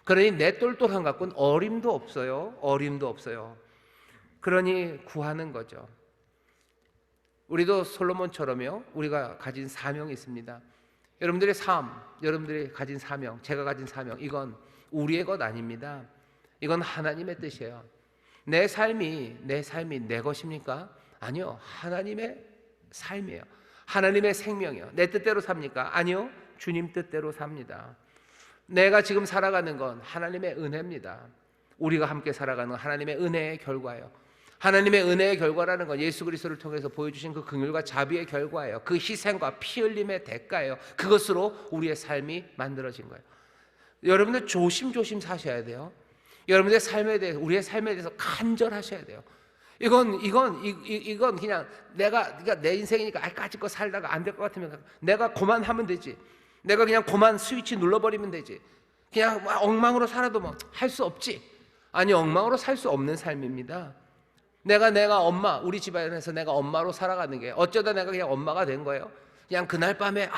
그러니 내 똘똘한 갖고는 어림도 없어요. 어림도 없어요. 그러니 구하는 거죠. 우리도 솔로몬처럼요, 우리가 가진 사명이 있습니다. 여러분들의 삶, 여러분들이 가진 사명, 제가 가진 사명, 이건 우리의 것 아닙니다. 이건 하나님의 뜻이에요. 내 삶이 내 것입니까? 아니요, 하나님의 삶이에요. 하나님의 생명이에요. 내 뜻대로 삽니까? 아니요, 주님 뜻대로 삽니다. 내가 지금 살아가는 건 하나님의 은혜입니다. 우리가 함께 살아가는 건 하나님의 은혜의 결과예요. 하나님의 은혜의 결과라는 건 예수 그리스도를 통해서 보여주신 그 긍휼과 자비의 결과예요. 그 희생과 피 흘림의 대가예요. 그것으로 우리의 삶이 만들어진 거예요. 여러분들 조심조심 사셔야 돼요. 여러분들의 삶에 대해서, 우리의 삶에 대해서 간절하셔야 돼요. 이건 그냥 내가 내 인생이니까 까짓 거 살다가 안 될 것 같으면 내가 그만하면 되지. 내가 그냥 그만 스위치 눌러버리면 되지. 그냥 엉망으로 살아도 할 수 없지. 아니, 엉망으로 살 수 없는 삶입니다. 내가 엄마, 우리 집안에서 내가 엄마로 살아가는 게 어쩌다 내가 그냥 엄마가 된 거예요? 그냥 그날 밤에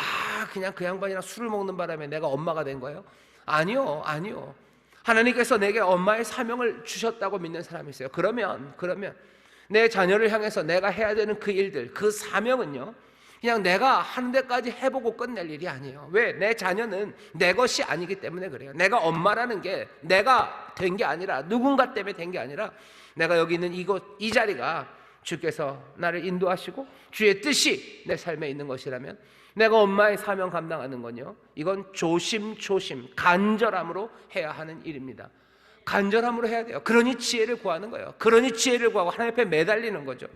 그냥 그 양반이랑 술을 먹는 바람에 내가 엄마가 된 거예요? 아니요. 하나님께서 내게 엄마의 사명을 주셨다고 믿는 사람이 있어요. 그러면 내 자녀를 향해서 내가 해야 되는 그 일들, 그 사명은요, 그냥 내가 하는 데까지 해보고 끝낼 일이 아니에요. 왜? 내 자녀는 내 것이 아니기 때문에 그래요. 내가 엄마라는 게 내가 된 게 아니라, 누군가 때문에 된 게 아니라, 내가 여기 있는 이 자리가 주께서 나를 인도하시고 주의 뜻이 내 삶에 있는 것이라면, 내가 엄마의 사명 감당하는 건요, 이건 조심조심 간절함으로 해야 하는 일입니다. 간절함으로 해야 돼요. 그러니 지혜를 구하는 거예요. 그러니 지혜를 구하고 하나님 앞에 매달리는 거죠.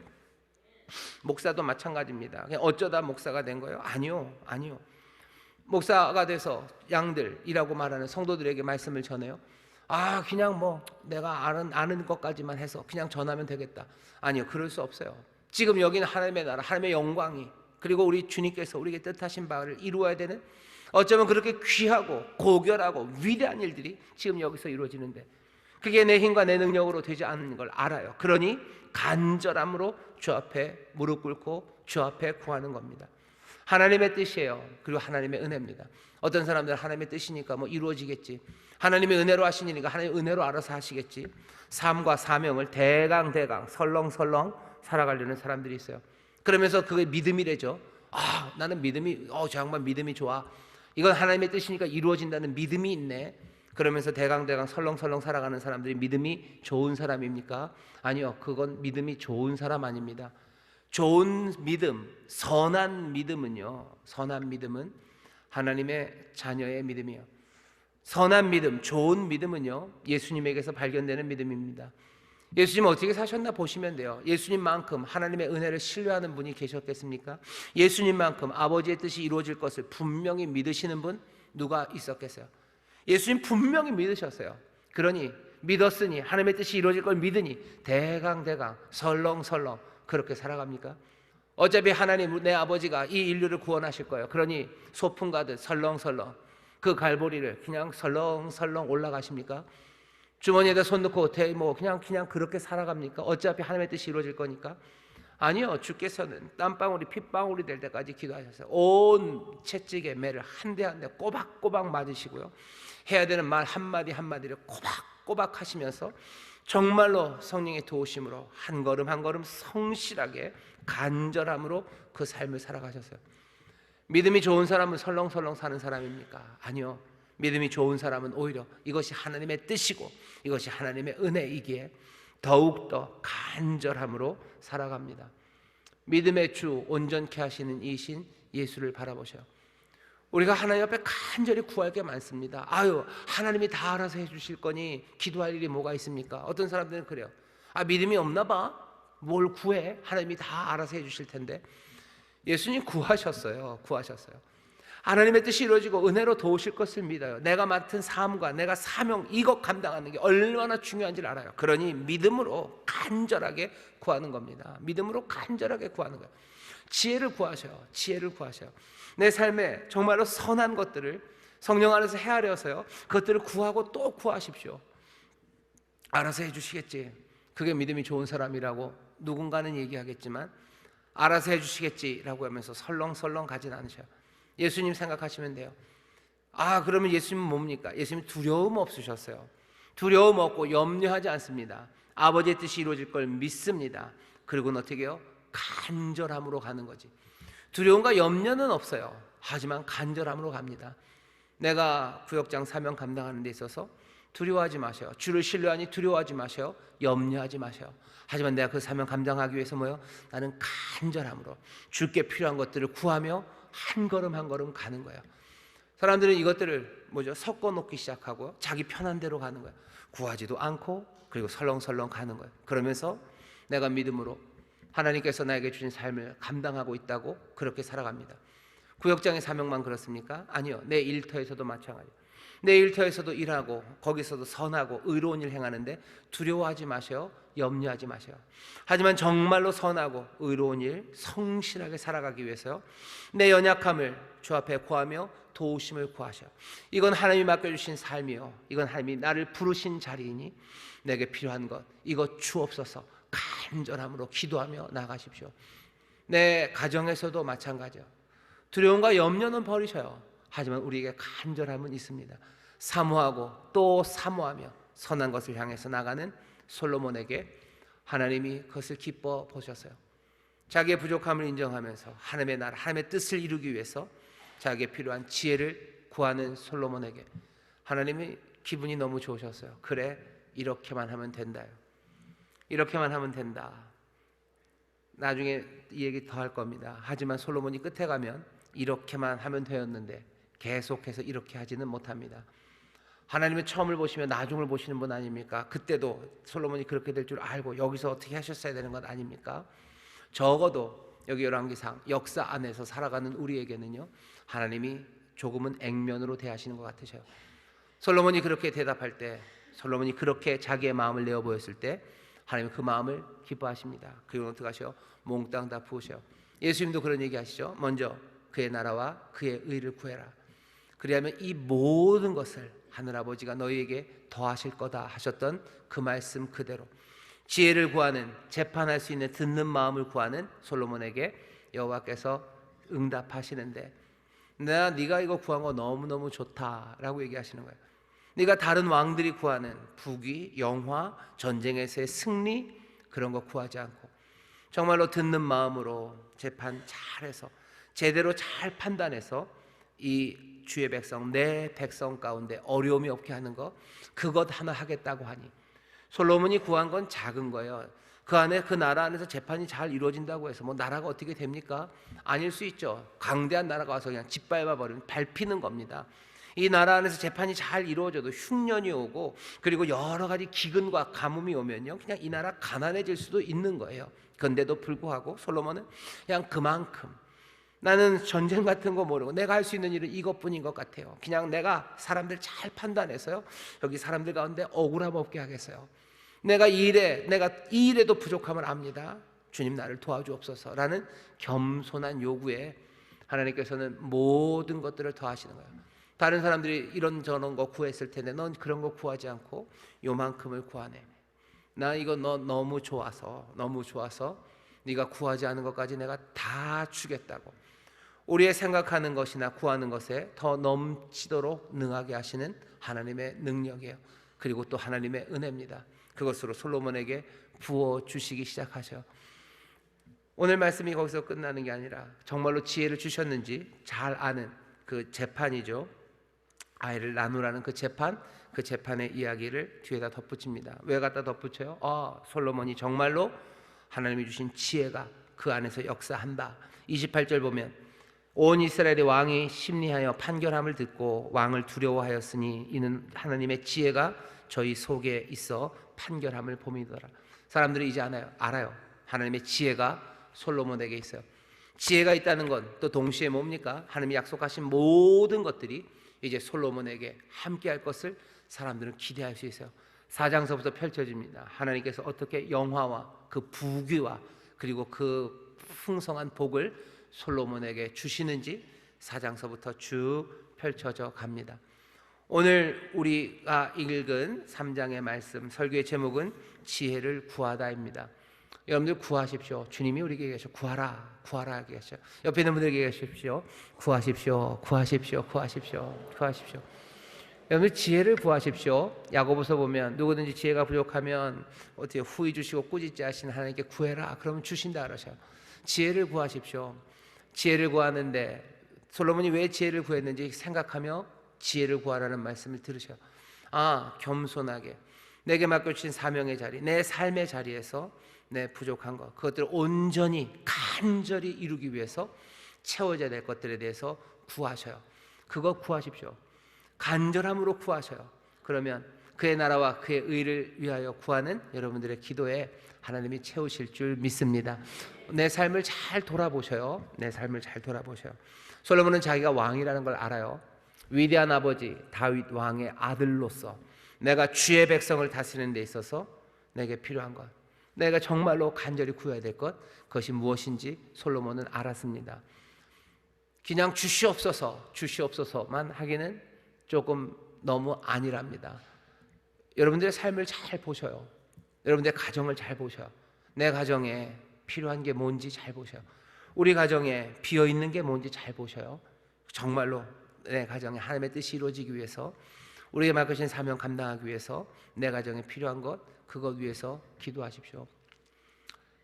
목사도 마찬가지입니다. 그냥 어쩌다 목사가 된 거예요? 아니요. 목사가 돼서 양들이라고 말하는 성도들에게 말씀을 전해요. 그냥 뭐 내가 아는 것까지만 해서 그냥 전하면 되겠다. 아니요, 그럴 수 없어요. 지금 여기는 하나님의 나라, 하나님의 영광이, 그리고 우리 주님께서 우리에게 뜻하신 바를 이루어야 되는, 어쩌면 그렇게 귀하고 고결하고 위대한 일들이 지금 여기서 이루어지는데, 그게 내 힘과 내 능력으로 되지 않는 걸 알아요. 그러니 간절함으로 주 앞에 무릎 꿇고 주 앞에 구하는 겁니다. 하나님의 뜻이에요. 그리고 하나님의 은혜입니다. 어떤 사람들은 하나님의 뜻이니까 뭐 이루어지겠지, 하나님의 은혜로 하신 일이니까 하나님의 은혜로 알아서 하시겠지, 삶과 사명을 대강 설렁설렁 살아가려는 사람들이 있어요. 그러면서 그게 믿음이래죠. 나는 믿음이, 저 양반 믿음이 좋아, 이건 하나님의 뜻이니까 이루어진다는 믿음이 있네. 그러면서 대강 설렁설렁 살아가는 사람들이 믿음이 좋은 사람입니까? 아니요, 그건 믿음이 좋은 사람 아닙니다. 좋은 믿음, 선한 믿음은 하나님의 자녀의 믿음이에요. 선한 믿음, 좋은 믿음은요, 예수님에게서 발견되는 믿음입니다. 예수님 어떻게 사셨나 보시면 돼요. 예수님만큼 하나님의 은혜를 신뢰하는 분이 계셨겠습니까? 예수님만큼 아버지의 뜻이 이루어질 것을 분명히 믿으시는 분 누가 있었겠어요? 예수님 분명히 믿으셨어요. 그러니 믿었으니, 하나님의 뜻이 이루어질 걸 믿으니 대강 설렁설렁 그렇게 살아갑니까? 어차피 하나님, 내 아버지가 이 인류를 구원하실 거예요. 그러니 소풍 가듯 설렁설렁 그 갈보리를 그냥 설렁설렁 올라가십니까? 주머니에다 손 넣고 그냥 그렇게 살아갑니까? 어차피 하나님의 뜻이 이루어질 거니까. 아니요, 주께서는 땀방울이 핏방울이 될 때까지 기도하셨어요. 온 채찍에 매를 한 대 한 대 꼬박꼬박 맞으시고요, 해야 되는 말 한마디 한마디를 꼬박꼬박 하시면서 정말로 성령의 도우심으로 한 걸음 한 걸음 성실하게 간절함으로 그 삶을 살아가셨어요. 믿음이 좋은 사람은 설렁설렁 사는 사람입니까? 아니요, 믿음이 좋은 사람은 오히려 이것이 하나님의 뜻이고 이것이 하나님의 은혜이기에 더욱더 간절함으로 살아갑니다. 믿음의 주, 온전케 하시는 이신 예수를 바라보셔요. 우리가 하나님 앞에 간절히 구할 게 많습니다. 하나님이 다 알아서 해주실 거니 기도할 일이 뭐가 있습니까? 어떤 사람들은 그래요. 믿음이 없나 봐, 뭘 구해, 하나님이 다 알아서 해주실 텐데. 예수님 구하셨어요. 하나님의 뜻이 이루어지고 은혜로 도우실 것을 믿어요. 내가 맡은 삶과 내가 사명, 이것 감당하는 게 얼마나 중요한지를 알아요. 그러니 믿음으로 간절하게 구하는 겁니다. 믿음으로 간절하게 구하는 거예요. 지혜를 구하셔요. 내 삶에 정말로 선한 것들을 성령 안에서 헤아려서요, 그것들을 구하고 또 구하십시오. 알아서 해주시겠지, 그게 믿음이 좋은 사람이라고 누군가는 얘기하겠지만 알아서 해주시겠지라고 하면서 설렁설렁 가진 않으셔요. 예수님 생각하시면 돼요. 그러면 예수님은 뭡니까? 예수님은 두려움 없으셨어요. 두려움 없고 염려하지 않습니다. 아버지의 뜻이 이루어질 걸 믿습니다. 그리고는 어떻게 해요? 간절함으로 가는 거지. 두려움과 염려는 없어요. 하지만 간절함으로 갑니다. 내가 구역장 사명 감당하는 데 있어서 두려워하지 마세요. 주를 신뢰하니 두려워하지 마세요. 염려하지 마세요. 하지만 내가 그 사명 감당하기 위해서 나는 간절함으로 주께 필요한 것들을 구하며 한 걸음 한 걸음 가는 거예요. 사람들은 이것들을 섞어 놓기 시작하고 자기 편한 대로 가는 거예요. 구하지도 않고 그리고 설렁설렁 가는 거예요. 그러면서 내가 믿음으로 하나님께서 나에게 주신 삶을 감당하고 있다고 그렇게 살아갑니다. 구역장의 사명만 그렇습니까? 아니요, 내 일터에서도 마찬가지예요. 내 일터에서도 일하고 거기서도 선하고 의로운 일 행하는데 두려워하지 마세요. 염려하지 마세요. 하지만 정말로 선하고 의로운 일 성실하게 살아가기 위해서요, 내 연약함을 주 앞에 구하며 도우심을 구하셔요. 이건 하나님이 맡겨주신 삶이요, 이건 하나님이 나를 부르신 자리이니 내게 필요한 것 이것 주옵소서 간절함으로 기도하며 나가십시오. 내 가정에서도 마찬가지예요. 두려움과 염려는 버리셔요. 하지만 우리에게 간절함은 있습니다. 사모하고 또 사모하며 선한 것을 향해서 나가는 솔로몬에게 하나님이 그것을 기뻐 보셨어요. 자기의 부족함을 인정하면서 하나님의 나라, 하나님의 뜻을 이루기 위해서 자기의 필요한 지혜를 구하는 솔로몬에게 하나님이 기분이 너무 좋으셨어요. 그래, 이렇게만 하면 된다요. 이렇게만 하면 된다. 나중에 이 얘기 더 할 겁니다. 하지만 솔로몬이 끝에 가면 이렇게만 하면 되었는데 계속해서 이렇게 하지는 못합니다. 하나님의 처음을 보시면 나중을 보시는 분 아닙니까? 그때도 솔로몬이 그렇게 될 줄 알고 여기서 어떻게 하셨어야 되는 것 아닙니까? 적어도 여기 열왕기상 역사 안에서 살아가는 우리에게는요, 하나님이 조금은 액면으로 대하시는 것 같으셔요. 솔로몬이 그렇게 대답할 때, 솔로몬이 그렇게 자기의 마음을 내어 보였을 때 하나님 그 마음을 기뻐하십니다. 그리고 어떻게 하셔? 몽땅 다 부으셔. 예수님도 그런 얘기 하시죠. 먼저 그의 나라와 그의 의를 구해라. 그리하면 이 모든 것을 하늘아버지가 너희에게 더하실 거다 하셨던 그 말씀 그대로 지혜를 구하는, 재판할 수 있는 듣는 마음을 구하는 솔로몬에게 여호와께서 응답하시는데, 네가 이거 구한 거 너무너무 좋다라고 얘기하시는 거예요. 네가 다른 왕들이 구하는 부귀, 영화, 전쟁에서의 승리 그런 거 구하지 않고 정말로 듣는 마음으로 재판 잘해서 제대로 잘 판단해서 이 주의 백성, 내 백성 가운데 어려움이 없게 하는 거, 그것 하나 하겠다고 하니 솔로몬이 구한 건 작은 거예요. 그 안에, 그 나라 안에서 재판이 잘 이루어진다고 해서 뭐 나라가 어떻게 됩니까? 아닐 수 있죠. 강대한 나라가 와서 그냥 짓밟아 버리면 밟히는 겁니다. 이 나라 안에서 재판이 잘 이루어져도 흉년이 오고 그리고 여러 가지 기근과 가뭄이 오면요, 그냥 이 나라 가난해질 수도 있는 거예요. 그런데도 불구하고 솔로몬은 그냥 그만큼, 나는 전쟁 같은 거 모르고 내가 할 수 있는 일은 이것뿐인 것 같아요. 그냥 내가 사람들 잘 판단해서요, 여기 사람들 가운데 억울함 없게 하겠어요. 내가 이 일에도 부족함을 압니다. 주님 나를 도와주옵소서라는 겸손한 요구에 하나님께서는 모든 것들을 더하시는 거예요. 다른 사람들이 이런저런 거 구했을 텐데 넌 그런 거 구하지 않고 요만큼을 구하네. 나 이거 너 너무 좋아서 네가 구하지 않은 것까지 내가 다 주겠다고. 우리의 생각하는 것이나 구하는 것에 더 넘치도록 능하게 하시는 하나님의 능력이에요. 그리고 또 하나님의 은혜입니다. 그것으로 솔로몬에게 부어주시기 시작하셔. 오늘 말씀이 거기서 끝나는 게 아니라 정말로 지혜를 주셨는지 잘 아는 그 재판이죠. 아이를 나누라는 그 재판의 이야기를 뒤에다 덧붙입니다. 왜 갖다 덧붙여요? 솔로몬이 정말로 하나님이 주신 지혜가 그 안에서 역사한다. 28절 보면 온 이스라엘의 왕이 심리하여 판결함을 듣고 왕을 두려워하였으니 이는 하나님의 지혜가 저희 속에 있어 판결함을 봄이더라. 사람들이 이제 알아요. 하나님의 지혜가 솔로몬에게 있어요. 지혜가 있다는 건 또 동시에 뭡니까? 하나님이 약속하신 모든 것들이 이제 솔로몬에게 함께할 것을 사람들은 기대할 수 있어요. 4장서부터 펼쳐집니다. 하나님께서 어떻게 영화와 그 부귀와 그리고 그 풍성한 복을 솔로몬에게 주시는지 4장서부터 쭉 펼쳐져 갑니다. 오늘 우리가 읽은 3장의 말씀, 설교의 제목은 지혜를 구하다입니다. 여러분들 구하십시오. 주님이 우리에게 계셔. 구하라 계셔. 옆에 있는 분들에게 계십시오. 구하십시오. 여러분들 지혜를 구하십시오. 야고보서 보면 누구든지 지혜가 부족하면 어떻게 후히 주시고 꾸짖지 하시는 하나님께 구해라. 그러면 주신다 그러셔요. 지혜를 구하십시오. 지혜를 구하는데 솔로몬이 왜 지혜를 구했는지 생각하며 지혜를 구하라는 말씀을 들으셔요. 겸손하게 내게 맡겨주신 사명의 자리, 내 삶의 자리에서 내 부족한 것, 그것들을 온전히 간절히 이루기 위해서 채워져야 될 것들에 대해서 구하셔요. 그거 구하십시오. 간절함으로 구하셔요. 그러면 그의 나라와 그의 의를 위하여 구하는 여러분들의 기도에 하나님이 채우실 줄 믿습니다. 내 삶을 잘 돌아보셔요. 솔로몬은 자기가 왕이라는 걸 알아요. 위대한 아버지 다윗 왕의 아들로서 내가 주의 백성을 다스리는 데 있어서 내게 필요한 것, 내가 정말로 간절히 구해야 될 것, 그것이 무엇인지 솔로몬은 알았습니다. 그냥 주시옵소서만 하기는 조금 너무 아니랍니다. 여러분들의 삶을 잘 보셔요. 여러분들의 가정을 잘 보셔요. 내 가정에 필요한 게 뭔지 잘 보셔요. 우리 가정에 비어있는 게 뭔지 잘 보셔요. 정말로 내 가정에 하나님의 뜻이 이루어지기 위해서, 우리에게 맡겨진 사명 감당하기 위해서 내 가정에 필요한 것, 그것 위해서 기도하십시오.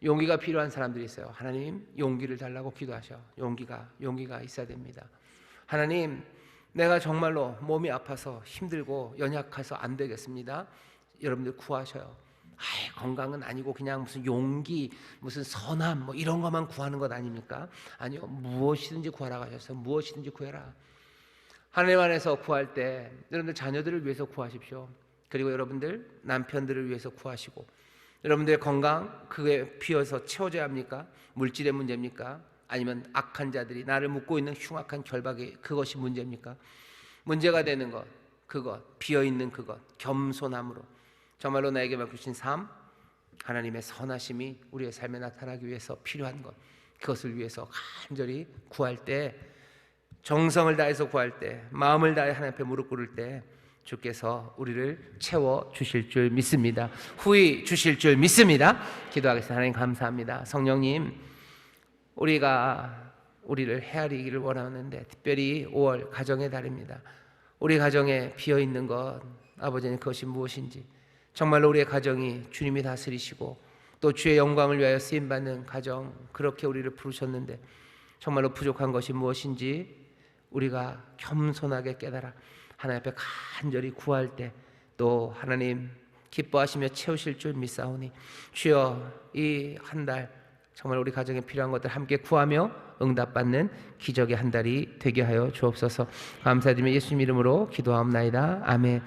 용기가 필요한 사람들이 있어요. 하나님, 용기를 달라고 기도하셔. 용기가 있어야 됩니다. 하나님, 내가 정말로 몸이 아파서 힘들고 연약해서 안 되겠습니다. 여러분들 구하셔요. 건강은 아니고 그냥 무슨 용기, 무슨 선함 뭐 이런 것만 구하는 것 아닙니까? 아니요, 무엇이든지 구하라고 하셨어요. 무엇이든지 구해라. 하나님 안에서 구할 때 여러분들 자녀들을 위해서 구하십시오. 그리고 여러분들 남편들을 위해서 구하시고, 여러분들의 건강, 그게 비어서 채워져야 합니까? 물질의 문제입니까? 아니면 악한 자들이 나를 묶고 있는 흉악한 결박이 그것이 문제입니까? 문제가 되는 것, 그것, 비어있는 그것, 겸손함으로 정말로 나에게 맡기신 삶, 하나님의 선하심이 우리의 삶에 나타나기 위해서 필요한 것, 그것을 위해서 간절히 구할 때, 정성을 다해서 구할 때, 마음을 다해 하나님 앞에 무릎 꿇을 때 주께서 우리를 채워 주실 줄 믿습니다. 후히 주실 줄 믿습니다. 기도하겠습니다. 하나님 감사합니다. 성령님, 우리가 우리를 헤아리기를 원하는데 특별히 5월 가정의 달입니다. 우리 가정에 비어있는 것, 아버지는 그것이 무엇인지, 정말로 우리의 가정이 주님이 다스리시고 또 주의 영광을 위하여 쓰임받는 가정, 그렇게 우리를 부르셨는데 정말로 부족한 것이 무엇인지 우리가 겸손하게 깨달아 하나님 앞에 간절히 구할 때 또 하나님 기뻐하시며 채우실 줄 믿사오니, 주여 이 한 달 정말 우리 가정에 필요한 것들 함께 구하며 응답받는 기적의 한 달이 되게 하여 주옵소서. 감사드리며 예수님 이름으로 기도하옵나이다. 아멘.